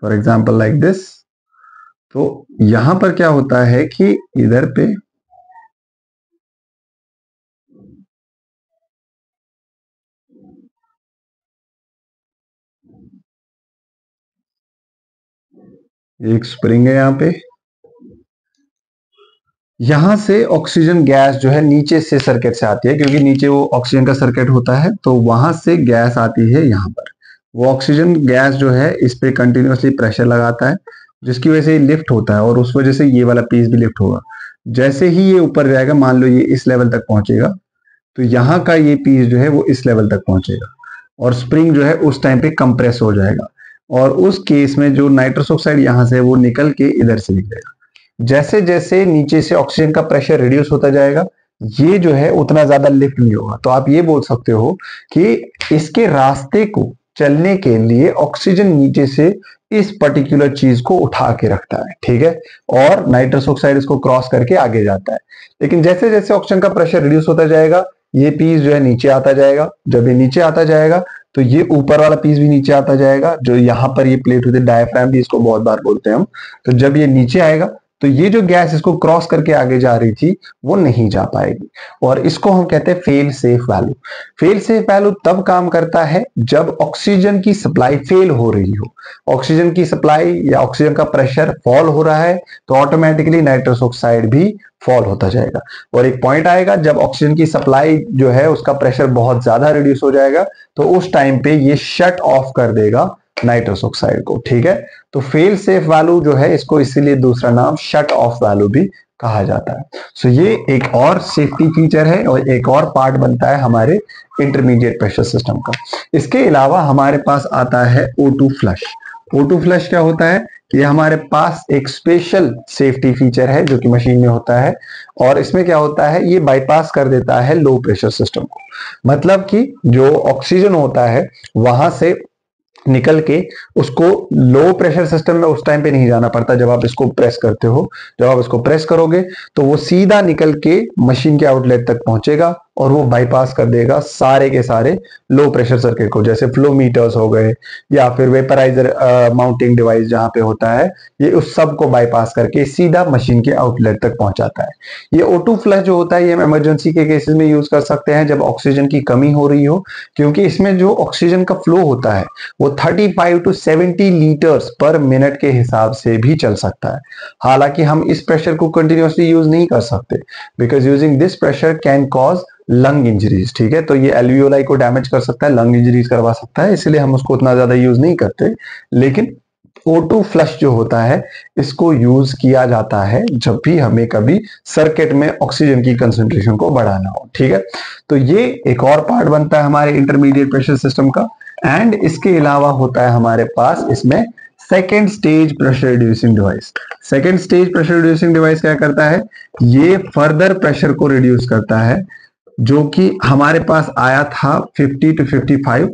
For example like this. तो यहां पर क्या होता है कि इधर पे एक स्प्रिंग है यहाँ पे, यहां से ऑक्सीजन गैस जो है नीचे से सर्किट से आती है, क्योंकि नीचे वो ऑक्सीजन का सर्किट होता है, तो वहां से गैस आती है यहाँ पर। वो ऑक्सीजन गैस जो है इस पे कंटिन्यूअसली प्रेशर लगाता है, जिसकी वजह से लिफ्ट होता है, और उस वजह से ये वाला पीस भी लिफ्ट होगा। जैसे ही ये ऊपर जाएगा, मान लो ये इस लेवल तक पहुंचेगा, तो यहाँ का ये पीस जो है वो इस लेवल तक पहुंचेगा, और स्प्रिंग जो है उस टाइम पे कंप्रेस हो जाएगा, और उस केस में जो नाइट्रस ऑक्साइड यहाँ से वो निकल के इधर से निकलेगा। जैसे जैसे नीचे से ऑक्सीजन का प्रेशर रिड्यूस होता जाएगा, ये जो है उतना ज्यादा लिफ्ट नहीं होगा। तो आप ये बोल सकते हो कि इसके रास्ते को चलने के लिए ऑक्सीजन नीचे से इस पर्टिकुलर चीज को उठा के रखता है, ठीक है, और नाइट्रस ऑक्साइड इसको क्रॉस करके आगे जाता है। लेकिन जैसे जैसे ऑक्सीजन का प्रेशर रिड्यूस होता जाएगा, ये पीस जो है नीचे आता जाएगा। जब ये नीचे आता जाएगा, तो ये ऊपर वाला पीस भी नीचे आता जाएगा, जो यहाँ पर ये प्लेट होती है, डायफ्राम भी इसको बहुत बार बोलते हैं हम। तो जब ये नीचे आएगा, तो ये जो गैस इसको क्रॉस करके आगे जा रही थी, वो नहीं जा पाएगी, और इसको हम कहते हैं fail safe value. Fail safe value तब काम करता है जब ऑक्सीजन की सप्लाई फेल हो रही हो। ऑक्सीजन की सप्लाई या ऑक्सीजन का प्रेशर फॉल हो रहा है, तो ऑटोमेटिकली नाइट्रस ऑक्साइड भी फॉल होता जाएगा। और एक पॉइंट आएगा जब ऑक्सीजन की सप्लाई जो है उसका प्रेशर बहुत ज्यादा रिड्यूस हो जाएगा, तो उस टाइम पे ये शट ऑफ कर देगा नाइट्रस ऑक्साइड को, ठीक है। तो फेल सेफ वैल्यू जो है, इसको इसीलिए दूसरा नाम शट ऑफ वैल्यू भी कहा जाता है। सो ये एक और सेफ्टी फीचर है, और एक और पार्ट बनता है हमारे इंटरमीडिएट प्रेशर सिस्टम का। इसके अलावा हमारे पास आता है O2 फ्लश। O2 फ्लश क्या होता है? ये हमारे पास एक स्पेशल सेफ्टी फीचर है जो कि मशीन में होता है, और इसमें क्या होता है, ये बाईपास कर देता है लो प्रेशर सिस्टम को। मतलब कि जो ऑक्सीजन होता है वहां से निकल के उसको लो प्रेशर सिस्टम में उस टाइम पे नहीं जाना पड़ता जब आप इसको प्रेस करते हो। जब आप इसको प्रेस करोगे, तो वो सीधा निकल के मशीन के आउटलेट तक पहुंचेगा, और वो बाईपास कर देगा सारे के सारे लो प्रेशर सर्किट को, जैसे फ्लो मीटर्स हो गए, या फिर वेपराइजर माउंटिंग डिवाइस जहां पे होता है, ये उस सब को बाईपास करके सीधा मशीन के आउटलेट तक पहुंचाता है। ये O2 फ्लश जो होता है, ये हम इमरजेंसी के केसेस में यूज कर सकते हैं जब ऑक्सीजन की कमी हो रही हो, क्योंकि इसमें जो ऑक्सीजन का फ्लो होता है वो 35 टू 70 लीटर्स पर मिनट के हिसाब से भी चल सकता है। हालांकि हम इस प्रेशर को कंटिन्यूअसली यूज नहीं कर सकते, because using this pressure can cause lung injuries, ठीक है। तो ये एल्वियोलाई को डैमेज कर सकता है, लंग इंजरीज करवा सकता है, इसलिए हम उसको उतना ज्यादा यूज नहीं करते। लेकिन O2 फ्लश जो होता है, इसको यूज किया जाता है जब भी हमें कभी सर्किट में ऑक्सीजन की कंसंट्रेशन को बढ़ाना हो, ठीक है। तो ये एक और पार्ट बनता है हमारे इंटरमीडिएट प्रेशर सिस्टम का। एंड इसके अलावा होता है हमारे पास इसमें second stage pressure reducing device. Second stage pressure reducing device क्या करता है? ये फर्दर प्रेशर को रिड्यूस करता है, जो कि हमारे पास आया था 50 टू 55,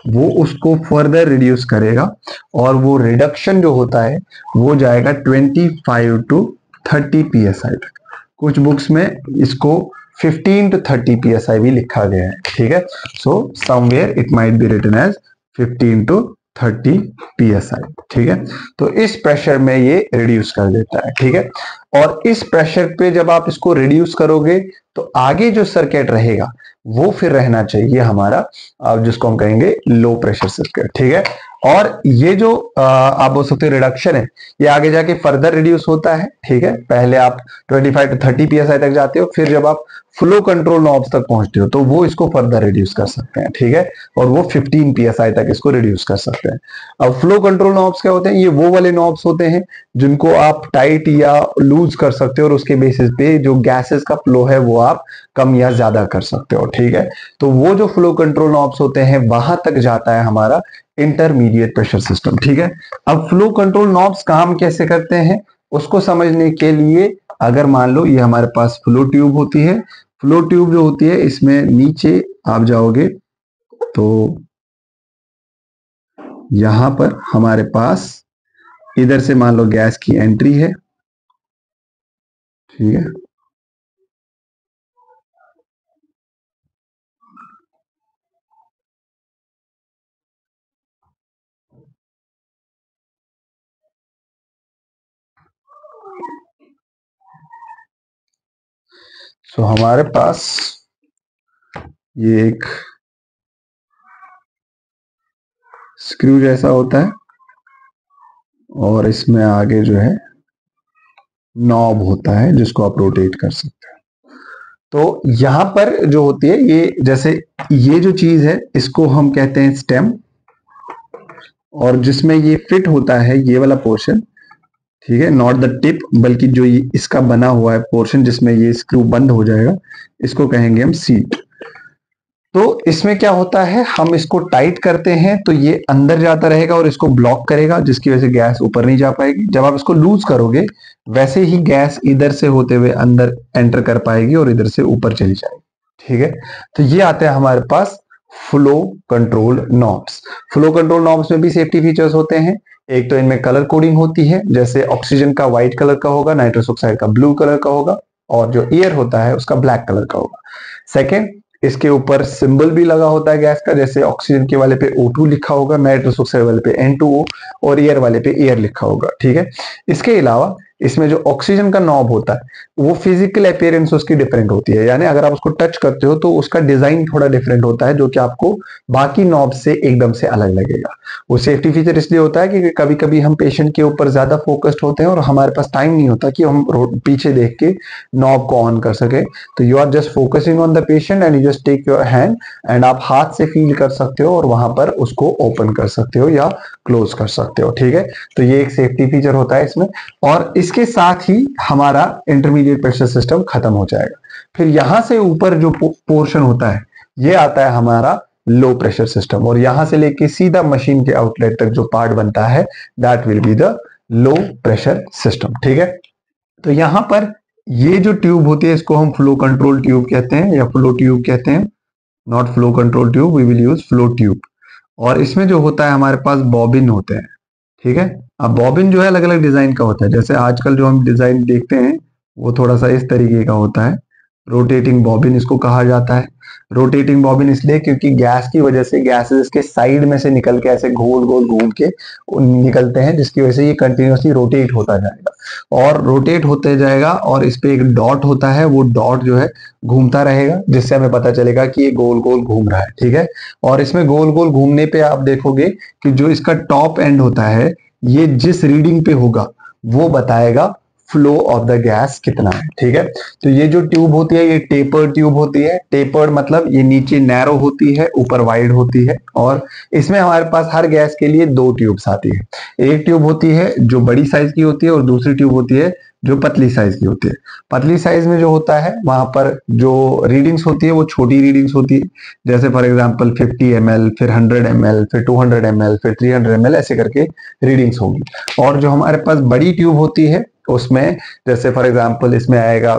वो उसको फर्दर रिड्यूस करेगा, और वो रिडक्शन जो होता है वो जाएगा 25 टू 30 psi तक। कुछ बुक्स में इसको 15 टू 30 psi भी लिखा गया है, ठीक है। So somewhere it might be written as 15 to 30 psi, ठीक है। तो इस प्रेशर में ये रिड्यूस कर देता है, ठीक है। और इस प्रेशर पे जब आप इसको रिड्यूस करोगे, तो आगे जो सर्किट रहेगा वो फिर रहना चाहिए हमारा, जिसको हम कहेंगे लो प्रेशर सर्किट, ठीक है। और ये जो आप बोल सकते हो रिडक्शन है, ये आगे जाके फर्दर रिड्यूस होता है, ठीक है। पहले आप 25 टू 30 psi तक जाते हो, फिर जब आप फ्लो कंट्रोल नॉब्स तक पहुंचते हो, तो वो इसको फर्दर रिड्यूस कर सकते हैं, ठीक है। और वो 15 psi तक इसको रिड्यूस कर सकते हैं। अब फ्लो कंट्रोल नॉब्स क्या होते हैं? ये वो वाले नॉब्स होते हैं जिनको आप टाइट या लूज कर सकते हो, और उसके बेसिस पे जो गैसेस का फ्लो है वो आप कम या ज्यादा कर सकते हो, ठीक है। तो वो जो फ्लो कंट्रोल नॉब्स होते हैं, वहां तक जाता है हमारा इंटरमीडिएट प्रेशर सिस्टम, ठीक है। अब फ्लो कंट्रोल नॉब्स काम कैसे करते हैं उसको समझने के लिए, अगर मान लो ये हमारे पास फ्लो ट्यूब होती है, फ्लो ट्यूब जो होती है इसमें नीचे आप जाओगे, तो यहां पर हमारे पास इधर से मान लो गैस की एंट्री है, ठीक है। सो हमारे पास ये एक स्क्रू जैसा होता है, और इसमें आगे जो है नॉब होता है जिसको आप रोटेट कर सकते हैं। तो यहां पर जो होती है ये, जैसे ये जो चीज है इसको हम कहते हैं स्टेम, और जिसमें ये फिट होता है ये वाला पोर्शन, ठीक है, नॉट द टिप, बल्कि जो ये इसका बना हुआ है पोर्शन जिसमें ये स्क्रू बंद हो जाएगा, इसको कहेंगे हम सीट। तो इसमें क्या होता है, हम इसको टाइट करते हैं तो ये अंदर जाता रहेगा और इसको ब्लॉक करेगा, जिसकी वजह से गैस ऊपर नहीं जा पाएगी। जब आप इसको लूज करोगे वैसे ही गैस इधर से होते हुए अंदर एंटर कर पाएगी और इधर से ऊपर चली जाएगी, ठीक है। तो ये आता है हमारे पास flow control knobs. Flow control knobs में भी सेफ्टी फीचर्स होते हैं। एक तो इनमें कलर कोडिंग होती है, जैसे ऑक्सीजन का व्हाइट कलर का होगा, नाइट्रस ऑक्साइड का ब्लू कलर का होगा, और जो एयर होता है उसका ब्लैक कलर का होगा। सेकेंड, इसके ऊपर सिंबल भी लगा होता है गैस का, जैसे ऑक्सीजन के वाले पे O2 लिखा होगा, नाइट्रस ऑक्साइड वाले पे N2O, और एयर वाले पे एयर लिखा होगा, ठीक है। इसके अलावा इसमें जो ऑक्सीजन का नॉब होता है वो फिजिकल अपीयरेंस उसकी डिफरेंट होती है, यानी अगर आप उसको टच करते हो तो उसका डिजाइन थोड़ा डिफरेंट होता है, जो कि आपको बाकी नॉब से एकदम से अलग लगेगा। वो सेफ्टी फीचर इसलिए होता है कि कभी कभी हम पेशेंट के ऊपर ज्यादा फोकस्ड होते हैं और हमारे पास टाइम नहीं होता कि हम पीछे देख के नॉब को ऑन कर सके। तो you are just focusing on the patient and you just take your hand एंड आप हाथ से फील कर सकते हो और वहां पर उसको ओपन कर सकते हो या क्लोज कर सकते हो, ठीक है। तो ये एक सेफ्टी फीचर होता है इसमें, और इसके साथ ही हमारा इंटरमीडिएट प्रेशर सिस्टम खत्म हो जाएगा। फिर यहां से ऊपर जो पोर्शन होता है ये आता है हमारा लो प्रेशर सिस्टम, और यहां से लेके सीधा मशीन के आउटलेट तक जो पार्ट बनता है that will be the low pressure system, ठीक है। तो यहां पर ये जो ट्यूब होती है इसको हम फ्लो कंट्रोल ट्यूब कहते हैं या फ्लो ट्यूब कहते हैं, not flow control tube, we will use flow tube. और इसमें जो होता है हमारे पास बॉबिन होते हैं, ठीक है। अब बॉबिन जो है अलग अलग डिजाइन का होता है, जैसे आजकल जो हम डिजाइन देखते हैं वो थोड़ा सा इस तरीके का होता है, रोटेटिंग बॉबिन इसको कहा जाता है। रोटेटिंग बॉबिन इसलिए क्योंकि गैस की वजह से गैसेस के साइड में से निकल के ऐसे गोल गोल घूम के निकलते हैं, जिसकी वजह से ये कंटिन्यूअसली रोटेट होता जाएगा और रोटेट होते जाएगा, और इस पे एक डॉट होता है, वो डॉट जो है घूमता रहेगा, जिससे हमें पता चलेगा कि ये गोल गोल घूम रहा है, ठीक है। और इसमें गोल गोल घूमने पे आप देखोगे कि जो इसका टॉप एंड होता है ये जिस रीडिंग पे होगा वो बताएगा फ्लो ऑफ द गैस कितना है, ठीक है। तो ये जो ट्यूब होती है ये टेपर्ड ट्यूब होती है। टेपर्ड मतलब ये नीचे नैरो होती है, ऊपर वाइड होती है, और इसमें हमारे पास हर गैस के लिए दो ट्यूब्स आती है। एक ट्यूब होती है जो बड़ी साइज की होती है और दूसरी ट्यूब होती है जो पतली साइज की होती है। पतली साइज में जो होता है वहां पर जो रीडिंग्स होती है वो छोटी रीडिंग्स होती है, जैसे फॉर एग्जांपल 50 ml, फिर 100 ml, फिर 200 ml, फिर 300 ml, ऐसे करके रीडिंग्स होंगी। और जो हमारे पास बड़ी ट्यूब होती है उसमें, जैसे फॉर एग्जांपल इसमें आएगा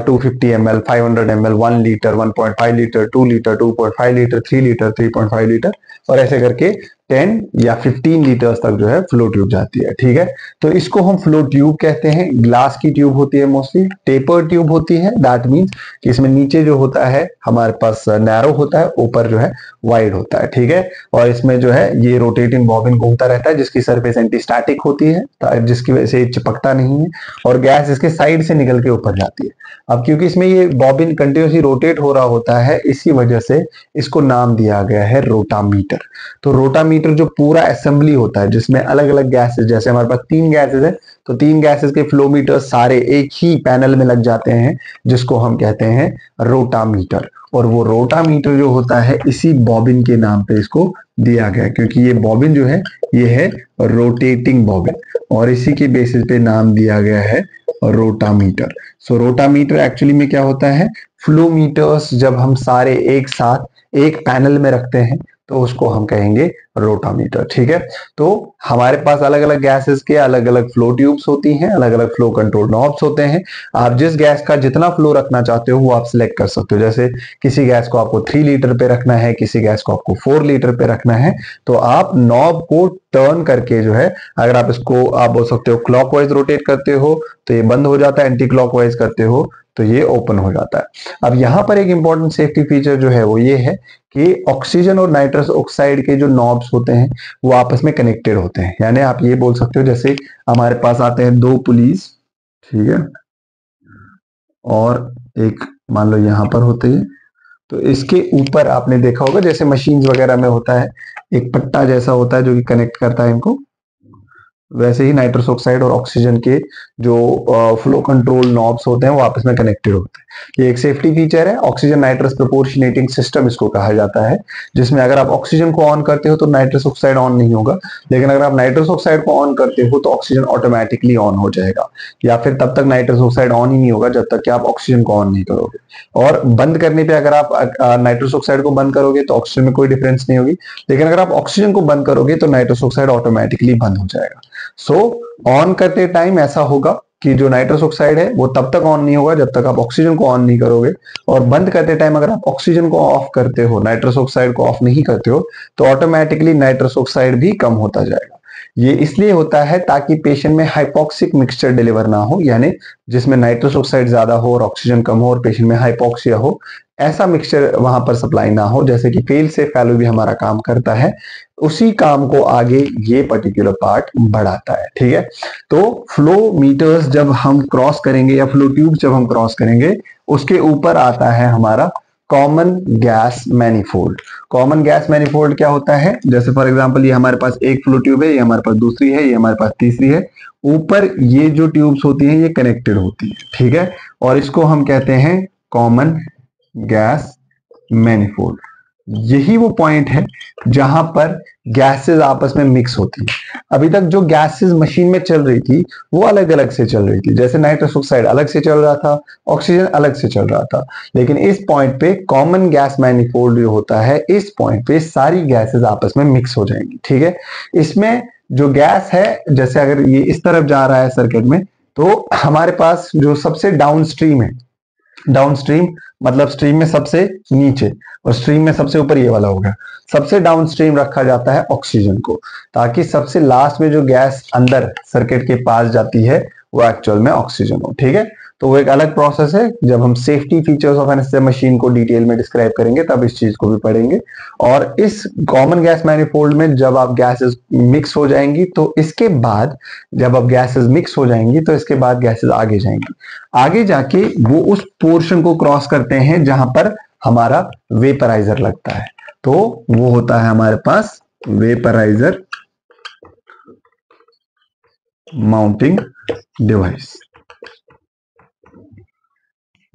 250 ml, 500 ml, 1 litre, 1.5 litre, 2 litre, 2.5 litre, 3 litre, 3.5 litre, और ऐसे करके 10 या 15 लीटर्स तक जो है फ्लो ट्यूब जाती है, ठीक है। तो इसको हम फ्लो ट्यूब कहते हैं। ग्लास की ट्यूब होती है मोस्टली। टेपर ट्यूब होती है, दैट मीन्स कि इसमें नीचे जो होता है हमारे पास नैरो होता है, ऊपर जो है वाइड होता है, ठीक है। और इसमें जो है ये रोटेटिंग बॉबिन घूमता रहता है, जिसकी सरफेस एंटी स्टैटिक होती है, जिसकी वजह से चिपकता नहीं है, और गैस इसके साइड से निकल के ऊपर जाती है। अब क्योंकि इसमें ये बॉबिन कंटिन्यूसली रोटेट हो रहा होता है, इसी वजह से इसको नाम दिया गया है रोटामीटर। तो रोटामीटर जो पूरा असेंबली होता है जिसमें अलग अलग गैसेस, जैसे हमारे पास 3 गैसेस है तो 3 गैसेस के फ्लो मीटर सारे एक ही पैनल में लग जाते हैं, जिसको हम कहते हैं रोटामीटर। और वो रोटामीटर जो होता है इसी बॉबिन के नाम पे इसको दिया गया, क्योंकि ये बॉबिन जो है ये है रोटेटिंग बॉबिन, और इसी के बेसिस पे नाम दिया गया है रोटामीटर। सो रोटामीटर एक्चुअली में क्या होता है, फ्लो मीटर्स जब हम सारे एक साथ एक पैनल में रखते हैं तो उसको हम कहेंगे रोटामीटर, ठीक है। तो हमारे पास अलग अलग गैसेस के अलग अलग फ्लो ट्यूब्स होती हैं, अलग अलग फ्लो कंट्रोल नॉब्स होते हैं। आप जिस गैस का जितना फ्लो रखना चाहते हो वो आप सिलेक्ट कर सकते हो, जैसे किसी गैस को आपको 3 लीटर पे रखना है, किसी गैस को आपको 4 लीटर पे रखना है, तो आप नॉब को टर्न करके जो है, अगर आप इसको आप बोल सकते हो क्लॉकवाइज रोटेट करते हो तो ये बंद हो जाता है, एंटी क्लॉकवाइज करते हो तो ये ओपन हो जाता है। अब यहां पर एक इंपॉर्टेंट सेफ्टी फीचर जो है वो ये है कि ऑक्सीजन और नाइट्रस ऑक्साइड के जो नॉब्स होते हैं वो आपस में कनेक्टेड होते हैं, यानी आप ये बोल सकते हो जैसे हमारे पास आते हैं 2 पुलिस, ठीक है, और एक मान लो यहां पर होते हैं, तो इसके ऊपर आपने देखा होगा जैसे मशीन्स वगैरह में होता है एक पट्टा जैसा होता है जो कि कनेक्ट करता है इनको, वैसे ही नाइट्रस ऑक्साइड और ऑक्सीजन के जो फ्लो कंट्रोल नॉब्स होते हैं वो आपस में कनेक्टेड होते हैं। ये एक सेफ्टी फीचर है, ऑक्सीजन नाइट्रस प्रोपोर्शनेटिंग सिस्टम इसको कहा जाता है, जिसमें अगर आप ऑक्सीजन को ऑन करते हो तो नाइट्रस ऑक्साइड ऑन नहीं होगा, लेकिन अगर आप नाइट्रस ऑक्साइड को ऑन करते हो तो ऑक्सीजन ऑटोमेटिकली ऑन हो जाएगा, या फिर तब तक नाइट्रस ऑक्साइड ऑन ही नहीं होगा जब तक कि आप ऑक्सीजन को ऑन नहीं करोगे। और बंद करने पे अगर आप नाइट्रस ऑक्साइड को बंद करोगे तो ऑक्सीजन में कोई डिफरेंस नहीं होगी, लेकिन अगर आप ऑक्सीजन को बंद करोगे तो नाइट्रस ऑक्साइड ऑटोमेटिकली बंद हो जाएगा। सो ऑन करते टाइम ऐसा होगा कि जो नाइट्रस ऑक्साइड है वो तब तक ऑन नहीं होगा जब तक आप ऑक्सीजन को ऑन नहीं करोगे, और बंद करते टाइम अगर आप ऑक्सीजन को ऑफ करते हो, नाइट्रस ऑक्साइड को ऑफ नहीं करते हो, तो ऑटोमेटिकली नाइट्रस ऑक्साइड भी कम होता जाएगा। ये इसलिए होता है ताकि पेशेंट में हाइपोक्सिक मिक्सचर डिलीवर ना हो, यानी जिसमें नाइट्रस ऑक्साइड ज्यादा हो और ऑक्सीजन कम हो और पेशेंट में हाइपोक्सिया हो, ऐसा मिक्सचर वहां पर सप्लाई ना हो। जैसे कि फेल से फैलो भी हमारा काम करता है, उसी काम को आगे ये पर्टिकुलर पार्ट बढ़ाता है। ठीक है, तो फ्लो मीटर्स जब हम क्रॉस करेंगे या फ्लो ट्यूब जब हम क्रॉस करेंगे, उसके ऊपर आता है हमारा common gas manifold. Common gas manifold क्या होता है? जैसे फॉर एग्जांपल ये हमारे पास एक फ्लो ट्यूब है, ये हमारे पास दूसरी है, ये हमारे पास तीसरी है। ऊपर ये जो ट्यूब्स होती हैं ये कनेक्टेड होती है, ठीक है, और इसको हम कहते हैं कॉमन गैस मैनिफोल्ड। यही वो पॉइंट है जहां पर गैसेस आपस में मिक्स होती है। अभी तक जो गैसेस मशीन में चल रही थी वो अलग अलग से चल रही थी, जैसे नाइट्रस ऑक्साइड अलग से चल रहा था, ऑक्सीजन अलग से चल रहा था, लेकिन इस पॉइंट पे कॉमन गैस मैनिफोल्ड जो होता है, इस पॉइंट पे सारी गैसेस आपस में मिक्स हो जाएंगी। ठीक है, इसमें जो गैस है, जैसे अगर ये इस तरफ जा रहा है सर्किट में, तो हमारे पास जो सबसे डाउन स्ट्रीम है, डाउन स्ट्रीम मतलब स्ट्रीम में सबसे नीचे और स्ट्रीम में सबसे ऊपर, ये वाला हो गया, सबसे डाउन स्ट्रीम रखा जाता है ऑक्सीजन को, ताकि सबसे लास्ट में जो गैस अंदर सर्किट के पास जाती है वो एक्चुअल में ऑक्सीजन हो। ठीक है, तो वो एक अलग प्रोसेस है। जब हम safety features of an machine को डिटेल में डिस्क्राइब करेंगे तब इस चीज को भी पढ़ेंगे। और इस कॉमन गैस मैनिफोल्ड में जब आप गैसेस मिक्स हो जाएंगी तो इसके बाद, जब अब गैसेस मिक्स हो जाएंगी तो इसके बाद गैसेस आगे जाएंगी, आगे जाके वो उस पोर्शन को क्रॉस करते हैं जहां पर हमारा वेपराइजर लगता है। तो वो होता है हमारे पास वेपराइजर माउंटिंग डिवाइस।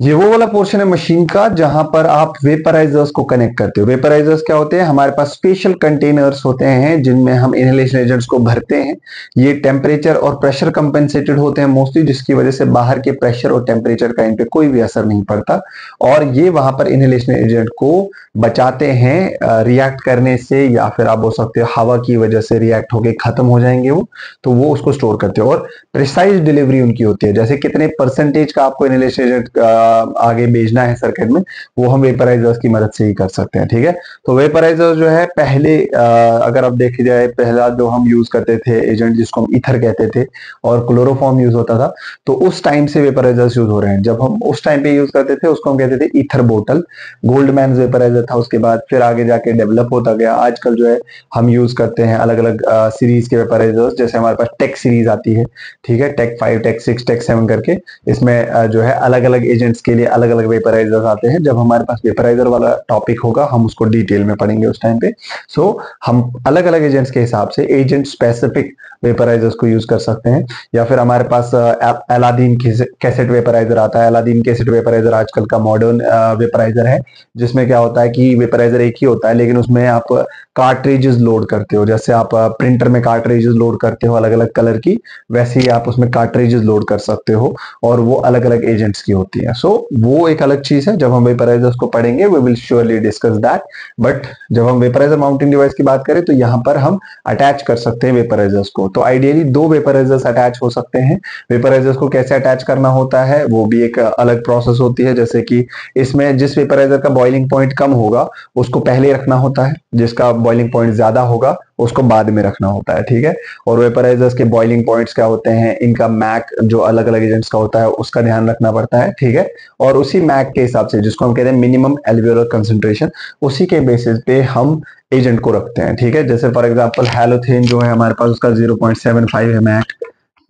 ये वो वाला पोर्शन है मशीन का जहां पर आप वेपराइजर्स को कनेक्ट करते हो। वेपराइजर्स क्या होते हैं? हमारे पास स्पेशल कंटेनर्स होते हैं जिनमें हम इनहेलेशन एजेंट्स को भरते हैं। ये टेम्परेचर और प्रेशर कंपेंसेटेड होते हैं मोस्टली, जिसकी वजह से बाहर के प्रेशर और टेम्परेचर का इन पे कोई भी असर नहीं पड़ता, और ये वहां पर इनहेलेशन एजेंट को बचाते हैं रिएक्ट करने से, या फिर आप बोल सकते हो हवा की वजह से रिएक्ट होके खत्म हो जाएंगे वो, तो वो उसको स्टोर करते हो। और प्रिसाइज डिलीवरी उनकी होती है, जैसे कितने परसेंटेज का आपको इनहेलेशन एजेंट आगे भेजना है सर्किट में, वो हम वेपराइजर्स की मदद से ही कर सकते हैं। ठीक है, तो वेपराइजर जो है पहले अगर आप देखी जाए, पहला जो हम यूज करते थे एजेंट जिसको हम ईथर कहते थे और क्लोरोफॉर्म यूज होता था, तो उस टाइम से वेपराइजर्स यूज हो रहे हैं। जब हम उस टाइम पे यूज करते थे उसको हम कहते थे ईथर बोतल, गोल्डमैन वेपराइजर था, उसके बाद फिर आगे जाके डेवलप होता गया। आजकल जो है हम यूज करते हैं अलग अलग सीरीज के वेपराइजर्स, जैसे हमारे पास टेक सीरीज आती है, ठीक है, टेक 5, टेक 6, टेक 7 करके, इसमें जो है अलग अलग एजेंट्स के लिए अलग अलग वेपराइजर्स आते हैं। जब हमारे पास वेपराइजर वाला टॉपिक होगा हम उसको डिटेल में पढ़ेंगे उस टाइम पे। सो हम अलग अलग एजेंट्स के हिसाब से एजेंट स्पेसिफिक वेपराइजर्स को यूज कर सकते हैं। या फिर हमारे पास अलादीन कैसेट वेपराइजर आता है। अलादीन कैसेट वेपराइजर आजकल का मॉडर्न वेपराइजर है, जिसमें क्या होता है कि वेपराइजर एक ही होता है, लेकिन उसमें आप कार्ट्रिजेस लोड करते हो, जैसे आप प्रिंटर में कार्ट्रिजेस लोड करते हो अलग अलग कलर की, वैसे ही आप उसमें कार्ट्रिजेस लोड कर सकते हो, और वो अलग अलग एजेंट्स की होती है। सो वो एक अलग चीज है, जब हम वेपराइजर्स को पढ़ेंगे we will surely discuss that. But जब हम वेपराइजर माउंटिंग डिवाइस की बात करें तो यहाँ पर हम अटैच कर सकते हैं वेपराइजर्स को। तो आइडियली 2 वेपराइजर्स अटैच हो सकते हैं। वेपराइजर्स को कैसे अटैच करना होता है वो भी एक अलग प्रोसेस होती है, जैसे कि इसमें जिस वेपराइजर का बॉइलिंग पॉइंट कम होगा उसको पहले रखना होता है, जिसका बॉइलिंग पॉइंट ज्यादा होगा उसको बाद में रखना होता है। ठीक है, और वेपराइजर्स के बॉइलिंग पॉइंट्स क्या होते हैं, इनका मैक जो अलग अलग एजेंट्स का होता है उसका ध्यान रखना पड़ता है। ठीक है, और उसी मैक के हिसाब से, जिसको हम कहते हैं मिनिमम एल्वियोलर कंसंट्रेशन, उसी के बेसिस पे हम एजेंट को रखते हैं। ठीक है, जैसे फॉर एग्जांपल हैलोथेन जो है हमारे पास उसका 0.75 है मैक,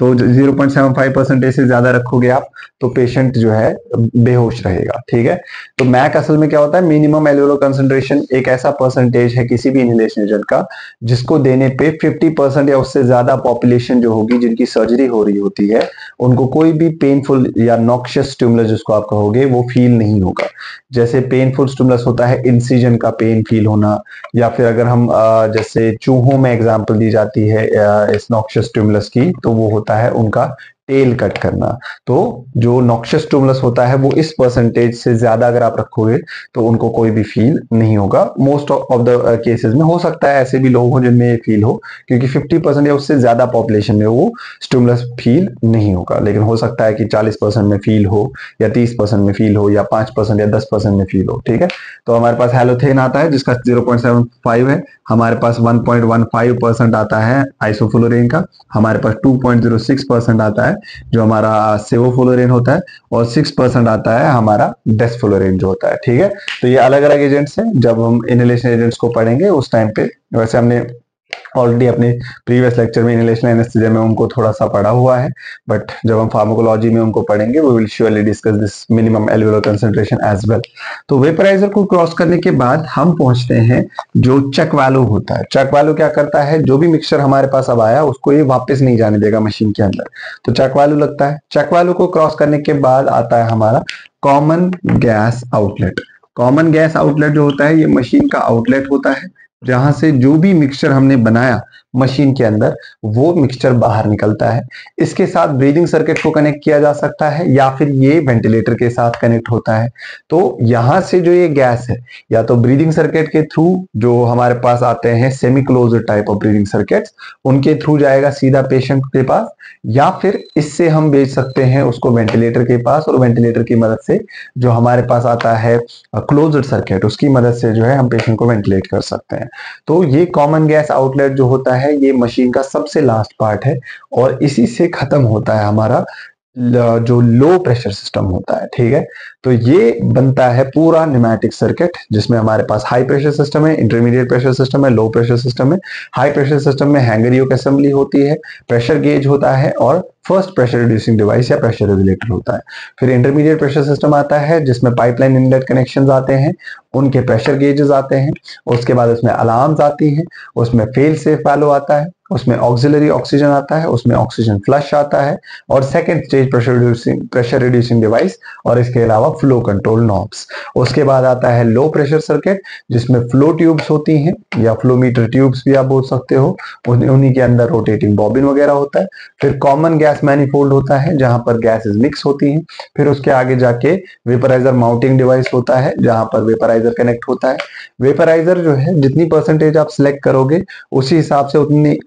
तो 0.75% से ज्यादा रखोगे आप तो पेशेंट जो है बेहोश रहेगा, ठीक है। तो मैक असल में क्या होता है, मिनिमम एल्वेओलर कंसंट्रेशन, एक ऐसा परसेंटेज है किसी भी इनहेलेशन एजेंट का जिसको देने पे 50% या उससे ज्यादा पॉपुलेशन जो होगी जिनकी सर्जरी हो रही होती है उनको कोई भी पेनफुल या नॉक्शियस स्टिमुलस जिसको आप कहोगे वो फील नहीं होगा। जैसे पेनफुल स्टिमुलस होता है इंसिजन का पेन फील होना, या फिर अगर हम जैसे चूहों में एग्जांपल दी जाती है इस नॉक्शियस स्टिमुलस की, तो वो होता है उनका टेल कट करना। तो जो नॉक्शियस स्टिमुलस होता है वो इस परसेंटेज से ज्यादा अगर आप रखोगे तो उनको कोई भी फील नहीं होगा। मोस्ट ऑफ द केसेस में हो सकता है ऐसे भी लोग हो जिनमें ये फील हो, क्योंकि 50% या उससे ज्यादा पॉपुलेशन में वो स्टिमुलस फील नहीं होगा, लेकिन हो सकता है कि 40% में फील हो या 30% में फील हो या 5% या 10% में फील हो, ठीक है। तो हमारे पास हैलोथेन आता है जिसका 0.75 है, हमारे पास 1.15% आता है आइसोफ्लोरेन का, हमारे पास 2.06% आता है जो हमारा सेवोफ्लोरेन होता है, और 6% आता है हमारा डेस्फ्लोरेन जो होता है, ठीक है। तो ये अलग अलग एजेंट्स हैं, जब हम इनहेलेशन एजेंट्स को पढ़ेंगे उस टाइम पे, वैसे हमने ऑलरेडी अपने प्रीवियस लेक्चर में इनहेलेशन एनेस्थीसिया में उनको थोड़ा सा पढ़ा हुआ है, बट जब हम फार्माकोलॉजी में उनको पढ़ेंगे we will surely discuss this minimum alveolar concentration as well. तो वेपराइजर को क्रॉस करने के बाद हम पहुंचते हैं जो चक वाल्व होता है। चक वाल्व क्या करता है, जो भी मिक्सचर हमारे पास अब आया उसको ये वापस नहीं जाने देगा मशीन के अंदर, तो चक वाल्व लगता है। चक वाल्व को क्रॉस करने के बाद आता है हमारा common gas outlet. Common gas outlet जो होता है ये मशीन का आउटलेट होता है, जहां से जो भी मिक्सचर हमने बनाया मशीन के अंदर वो मिक्सचर बाहर निकलता है। इसके साथ ब्रीदिंग सर्किट को कनेक्ट किया जा सकता है या फिर ये वेंटिलेटर के साथ कनेक्ट होता है। तो यहां से जो ये गैस है या तो ब्रीदिंग सर्किट के थ्रू, जो हमारे पास आते हैं semi closed type of breathing circuits, उनके थ्रू जाएगा सीधा पेशेंट के पास, या फिर इससे हम भेज सकते हैं उसको वेंटिलेटर के पास, और वेंटिलेटर की मदद से जो हमारे पास आता है क्लोज्ड सर्किट उसकी मदद से जो है हम पेशेंट को वेंटिलेट कर सकते हैं। तो ये कॉमन गैस आउटलेट जो होता है ये मशीन का सबसे लास्ट पार्ट है, और इसी से खत्म होता है हमारा जो लो प्रेशर सिस्टम होता है, ठीक है। तो ये बनता है पूरा न्यूमेटिक सर्किट जिसमें हमारे पास हाई प्रेशर सिस्टम है, इंटरमीडिएट प्रेशर सिस्टम है, लो प्रेशर सिस्टम है। हाई प्रेशर सिस्टम में हैंगर योक असेंबली होती है, प्रेशर गेज होता है, और फर्स्ट प्रेशर रिड्यूसिंग डिवाइस या प्रेशर रेगुलेटर होता है। फिर इंटरमीडिएट प्रेशर सिस्टम आता है जिसमें पाइपलाइन इनलेट कनेक्शंस आते हैं, उनके प्रेशर गेजेस आते हैं, उसके बाद उसमें अलार्म्स आती हैं, उसमें फेल सेफ वाल्व आता है, उसमें ऑक्सिलरी ऑक्सीजन आता है, उसमें ऑक्सीजन फ्लश आता है, और second stage pressure reducing device, और इसके अलावा फ्लो कंट्रोल नॉब्स। उसके बाद आता है लो प्रेशर सर्किट जिसमें फ्लो ट्यूब्स होती हैं या फ्लोमीटर ट्यूब्स भी आप बोल सकते हो, उन्हीं के अंदर रोटेटिंग बॉबिन वगैरह होता है। फिर कॉमन गैस मैनिफोल्ड होता है जहां पर गैसेस मिक्स होती हैं। फिर उसके आगे जाके वेपराइजर माउंटिंग डिवाइस होता है जहां पर वेपराइजर कनेक्ट होता है। वेपराइजर जो है जितनी परसेंटेज आप सिलेक्ट करोगे उसी हिसाब से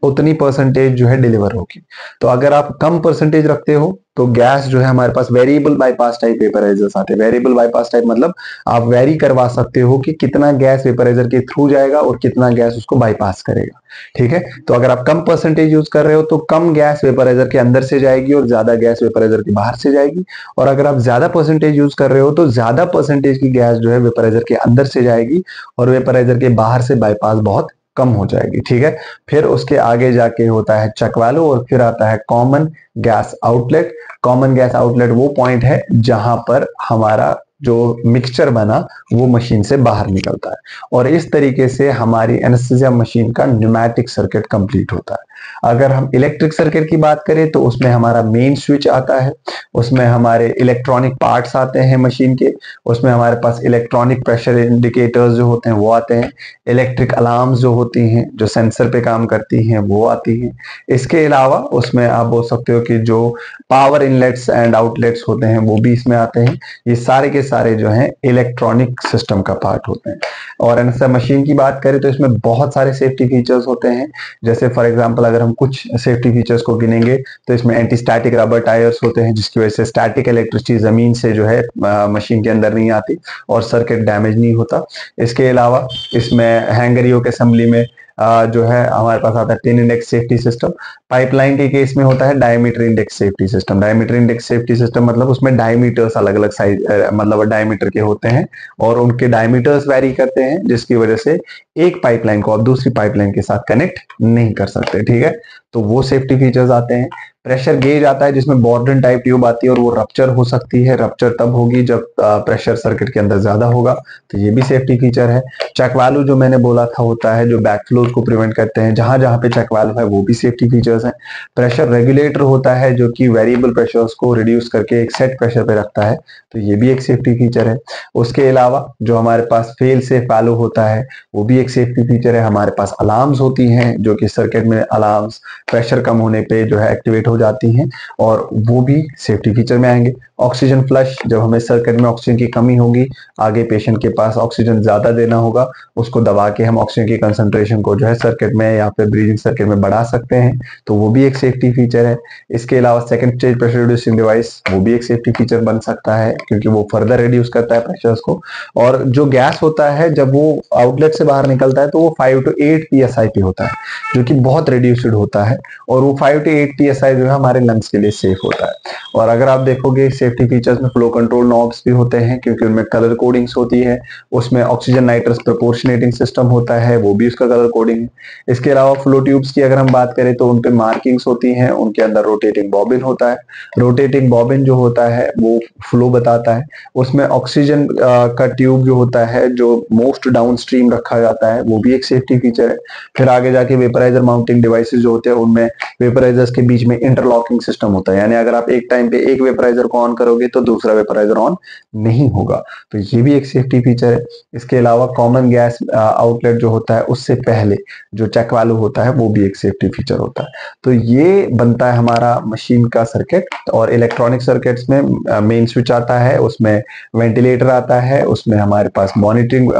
उतनी परसेंटेज जो है डिलीवर होगी। तो अगर आप कम परसेंटेज रखते हो तो गैस जो है हमारे पास वेरिएबल बाईपास टाइप वेपराइजर्स आते हैं। वेरिएबल बाईपास टाइप मतलब आप वेरी करवा सकते हो कि कितना गैस वेपराइजर के थ्रू जाएगा और कितना गैस उसको बाईपास करेगा, ठीक है। तो अगर आप कम परसेंटेज यूज कर रहे हो तो कम गैस वेपराइजर के अंदर से जाएगी और ज्यादा गैस वेपराइजर के बाहर से जाएगी, और अगर आप ज्यादा परसेंटेज यूज कर रहे हो तो ज्यादा परसेंटेज की गैस जो है वेपराइजर के अंदर से जाएगी और वेपराइजर के बाहर से बाईपास बहुत कम हो जाएगी, ठीक है। फिर उसके आगे जाके होता है चक वाल्व, और फिर आता है common gas outlet. Common gas outlet वो पॉइंट है जहां पर हमारा जो मिक्सचर बना वो मशीन से बाहर निकलता है, और इस तरीके से हमारी एनेस्थीसिया मशीन का न्यूमेटिक सर्किट कंप्लीट होता है। अगर हम इलेक्ट्रिक सर्किट की बात करें तो उसमें हमारा मेन स्विच आता है, उसमें हमारे इलेक्ट्रॉनिक पार्ट्स आते हैं मशीन के, उसमें हमारे पास इलेक्ट्रॉनिक प्रेशर इंडिकेटर्स जो होते हैं वो आते हैं, इलेक्ट्रिक अलार्म्स जो होती हैं जो सेंसर पे काम करती हैं वो आती हैं। इसके अलावा उसमें आप बोल सकते हो कि जो पावर इनलेट्स एंड आउटलेट्स होते हैं वो भी इसमें आते हैं। ये सारे के सारे जो हैं इलेक्ट्रॉनिक सिस्टम का पार्ट होते हैं। और एनेस्थीसिया मशीन की बात करें तो इसमें बहुत सारे सेफ्टी फीचर्स होते हैं। जैसे फॉर एग्जांपल अगर हम कुछ सेफ्टी फीचर्स को गिनेंगे तो इसमें एंटी स्टैटिक रबर टायर्स होते हैं जिसकी वजह से स्टैटिक इलेक्ट्रिसिटी जमीन से जो है मशीन के अंदर नहीं आती और सर्किट डैमेज नहीं होता। इसके अलावा इसमें हैंगर योक असेंबली में जो है हमारे पास आता है tin index safety system. Pipeline के केस में होता है diameter index safety system. Diameter index safety system मतलब उसमें डायमीटर्स अलग अलग साइज मतलब डायमीटर के होते हैं और उनके डायमीटर्स वैरी करते हैं जिसकी वजह से एक पाइपलाइन को आप दूसरी पाइपलाइन के साथ कनेक्ट नहीं कर सकते, ठीक है। तो वो सेफ्टी फीचर्स आते हैं। प्रेशर गेज आता है जिसमें बॉर्डन टाइप ट्यूब आती है और वो रप्चर हो सकती है। रप्चर तब होगी जब प्रेशर सर्किट के अंदर ज्यादा होगा, तो ये भी सेफ्टी फीचर है। चेक वाल्व जो मैंने बोला था होता है जो बैकफ्लो को प्रिवेंट करते हैं, जहां जहां पे चेक वाल्व है वो भी सेफ्टी फीचर्स हैं। प्रेशर रेगुलेटर होता है जो कि वेरिएबल प्रेशर्स को रिड्यूस करके एक सेट प्रेशर पे रखता है, तो ये भी एक सेफ्टी फीचर है। उसके अलावा जो हमारे पास फेल सेफ वाल्व होता है वो भी एक सेफ्टी फीचर है। हमारे पास अलार्म्स होती हैं जो कि सर्किट में अलार्म्स प्रेशर कम होने पे जो है एक्टिवेट हो जाती हैं, और वो भी सेफ्टी फीचर में आएंगे। ऑक्सीजन फ्लश, जब हमें सर्किट में ऑक्सीजन की कमी होगी, आगे पेशेंट के पास ऑक्सीजन ज्यादा देना होगा, उसको दबा के हम ऑक्सीजन की कंसंट्रेशन को जो है सर्किट में या फिर ब्रीदिंग सर्किट में बढ़ा सकते हैं, तो वो भी एक सेफ्टी फीचर है। इसके अलावा second stage pressure reducing device, वो भी एक सेफ्टी फीचर बन सकता है क्योंकि वो फर्दर रिड्यूस करता है प्रेशर्स को। और जो गैस होता है जब वो आउटलेट से बाहर निकलता है तो वो 5 to 8 psi पे होता है, जो कि बहुत रिड्यूस्ड होता है, और वो 5 to 8 psi जो है हमारे लंग्स के लिए सेफ होता है। और अगर आप देखोगे सेफ्टी फीचर्स में फ्लो कंट्रोल नॉब्स भी होते हैं क्योंकि उनमें कलर कोडिंग्स होती है। उसमें ऑक्सीजन नाइट्रस प्रोपोर्शनेटिंग सिस्टम होता है, वो भी उसका कलर कोडिंग है। इसके अलावा फ्लो ट्यूब्स की अगर हम बात करें तो उनपे मार्किंग्स होती हैं, उनके अंदर रोटेटिंग बॉबिन होता है। रोटेटिंग बॉबिन जो होता है वो फ्लो बताता है। उसमें ऑक्सीजन का ट्यूब जो होता है जो मोस्ट डाउन स्ट्रीम रखा जाता है, वो भी एक सेफ्टी फीचर है। फिर आगे जाके वेपराइजर माउंटिंग डिवाइसेस जो होते हैं उनमें वेपराइजर्स के बीच में इंटरलॉकिंग सिस्टम होता है, यानी अगर आप एक टाइम पे एक वेपराइजर को ऑन करोगे तो दूसरा वेपराइजर ऑन नहीं होगा, तो ये भी एक सेफ्टी फीचर है। इसके अलावा कॉमन गैस आउटलेट जो होता है उससे पहले जो चेक वाल्व होता है वो भी एक सेफ्टी फीचर होता है। तो ये बनता है हमारा मशीन का सर्किट। और इलेक्ट्रॉनिक सर्किट्स में मेन स्विच आता है, उसमें वेंटिलेटर आता है, उसमें हमारे पास मॉनिटरिंग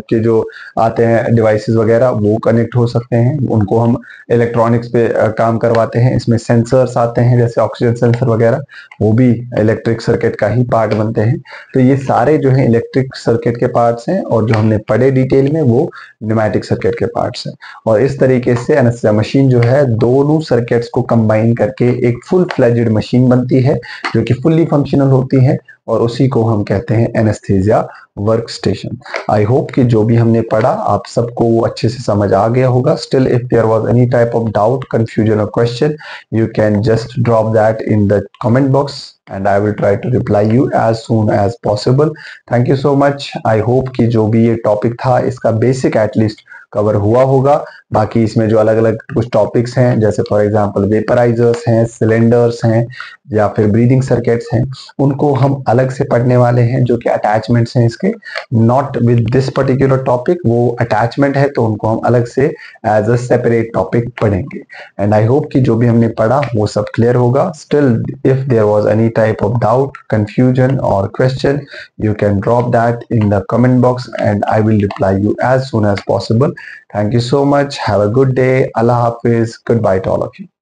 के जो आते हैं डिवाइसेस वगैरह वो कनेक्ट हो सकते हैं, उनको हम इलेक्ट्रॉनिक्स पे काम करवाते हैं। इसमें सेंसर्स आते हैं जैसे ऑक्सीजन सेंसर वगैरह, वो भी इलेक्ट्रिक सर्किट का ही पार्ट बनते हैं। तो ये सारे जो है इलेक्ट्रिक सर्किट के पार्ट्स हैं, और जो हमने पढ़े डिटेल में वो न्यूमेटिक सर्किट के पार्ट्स हैं। और इस तरीके से एनेस्थीसिया मशीन जो है दोनों सर्किट्स को कंबाइन करके एक फुल फ्लेजेड मशीन बनती है जो कि फुल्ली फंक्शनल होती है, और उसी को हम कहते हैं एनेस्थीसिया वर्क स्टेशन। आई होप कि जो भी हमने पढ़ा आप सबको वो अच्छे से समझ आ गया होगा। Still if there was any type of doubt, confusion और question, you can just drop that in the comment box and I will try to reply you as soon as possible. Thank you so much. I hope कि जो भी ये topic था इसका basic at least cover हुआ होगा। बाकी इसमें जो अलग अलग कुछ टॉपिक्स हैं जैसे फॉर एग्जांपल वेपराइजर्स हैं, सिलेंडर्स हैं, या फिर ब्रीदिंग सर्किट्स हैं, उनको हम अलग से पढ़ने वाले हैं जो कि अटैचमेंट्स हैं इसके, not with this particular topic. वो अटैचमेंट है तो उनको हम अलग से एज अ सेपरेट टॉपिक पढ़ेंगे। एंड आई होप कि जो भी हमने पढ़ा वो सब क्लियर होगा। Still if there was any type of doubt, confusion और question, you can drop that in the comment box and I will reply you as soon as possible. Thank you so much. Have a good day. Allah Hafiz. Goodbye to all of you.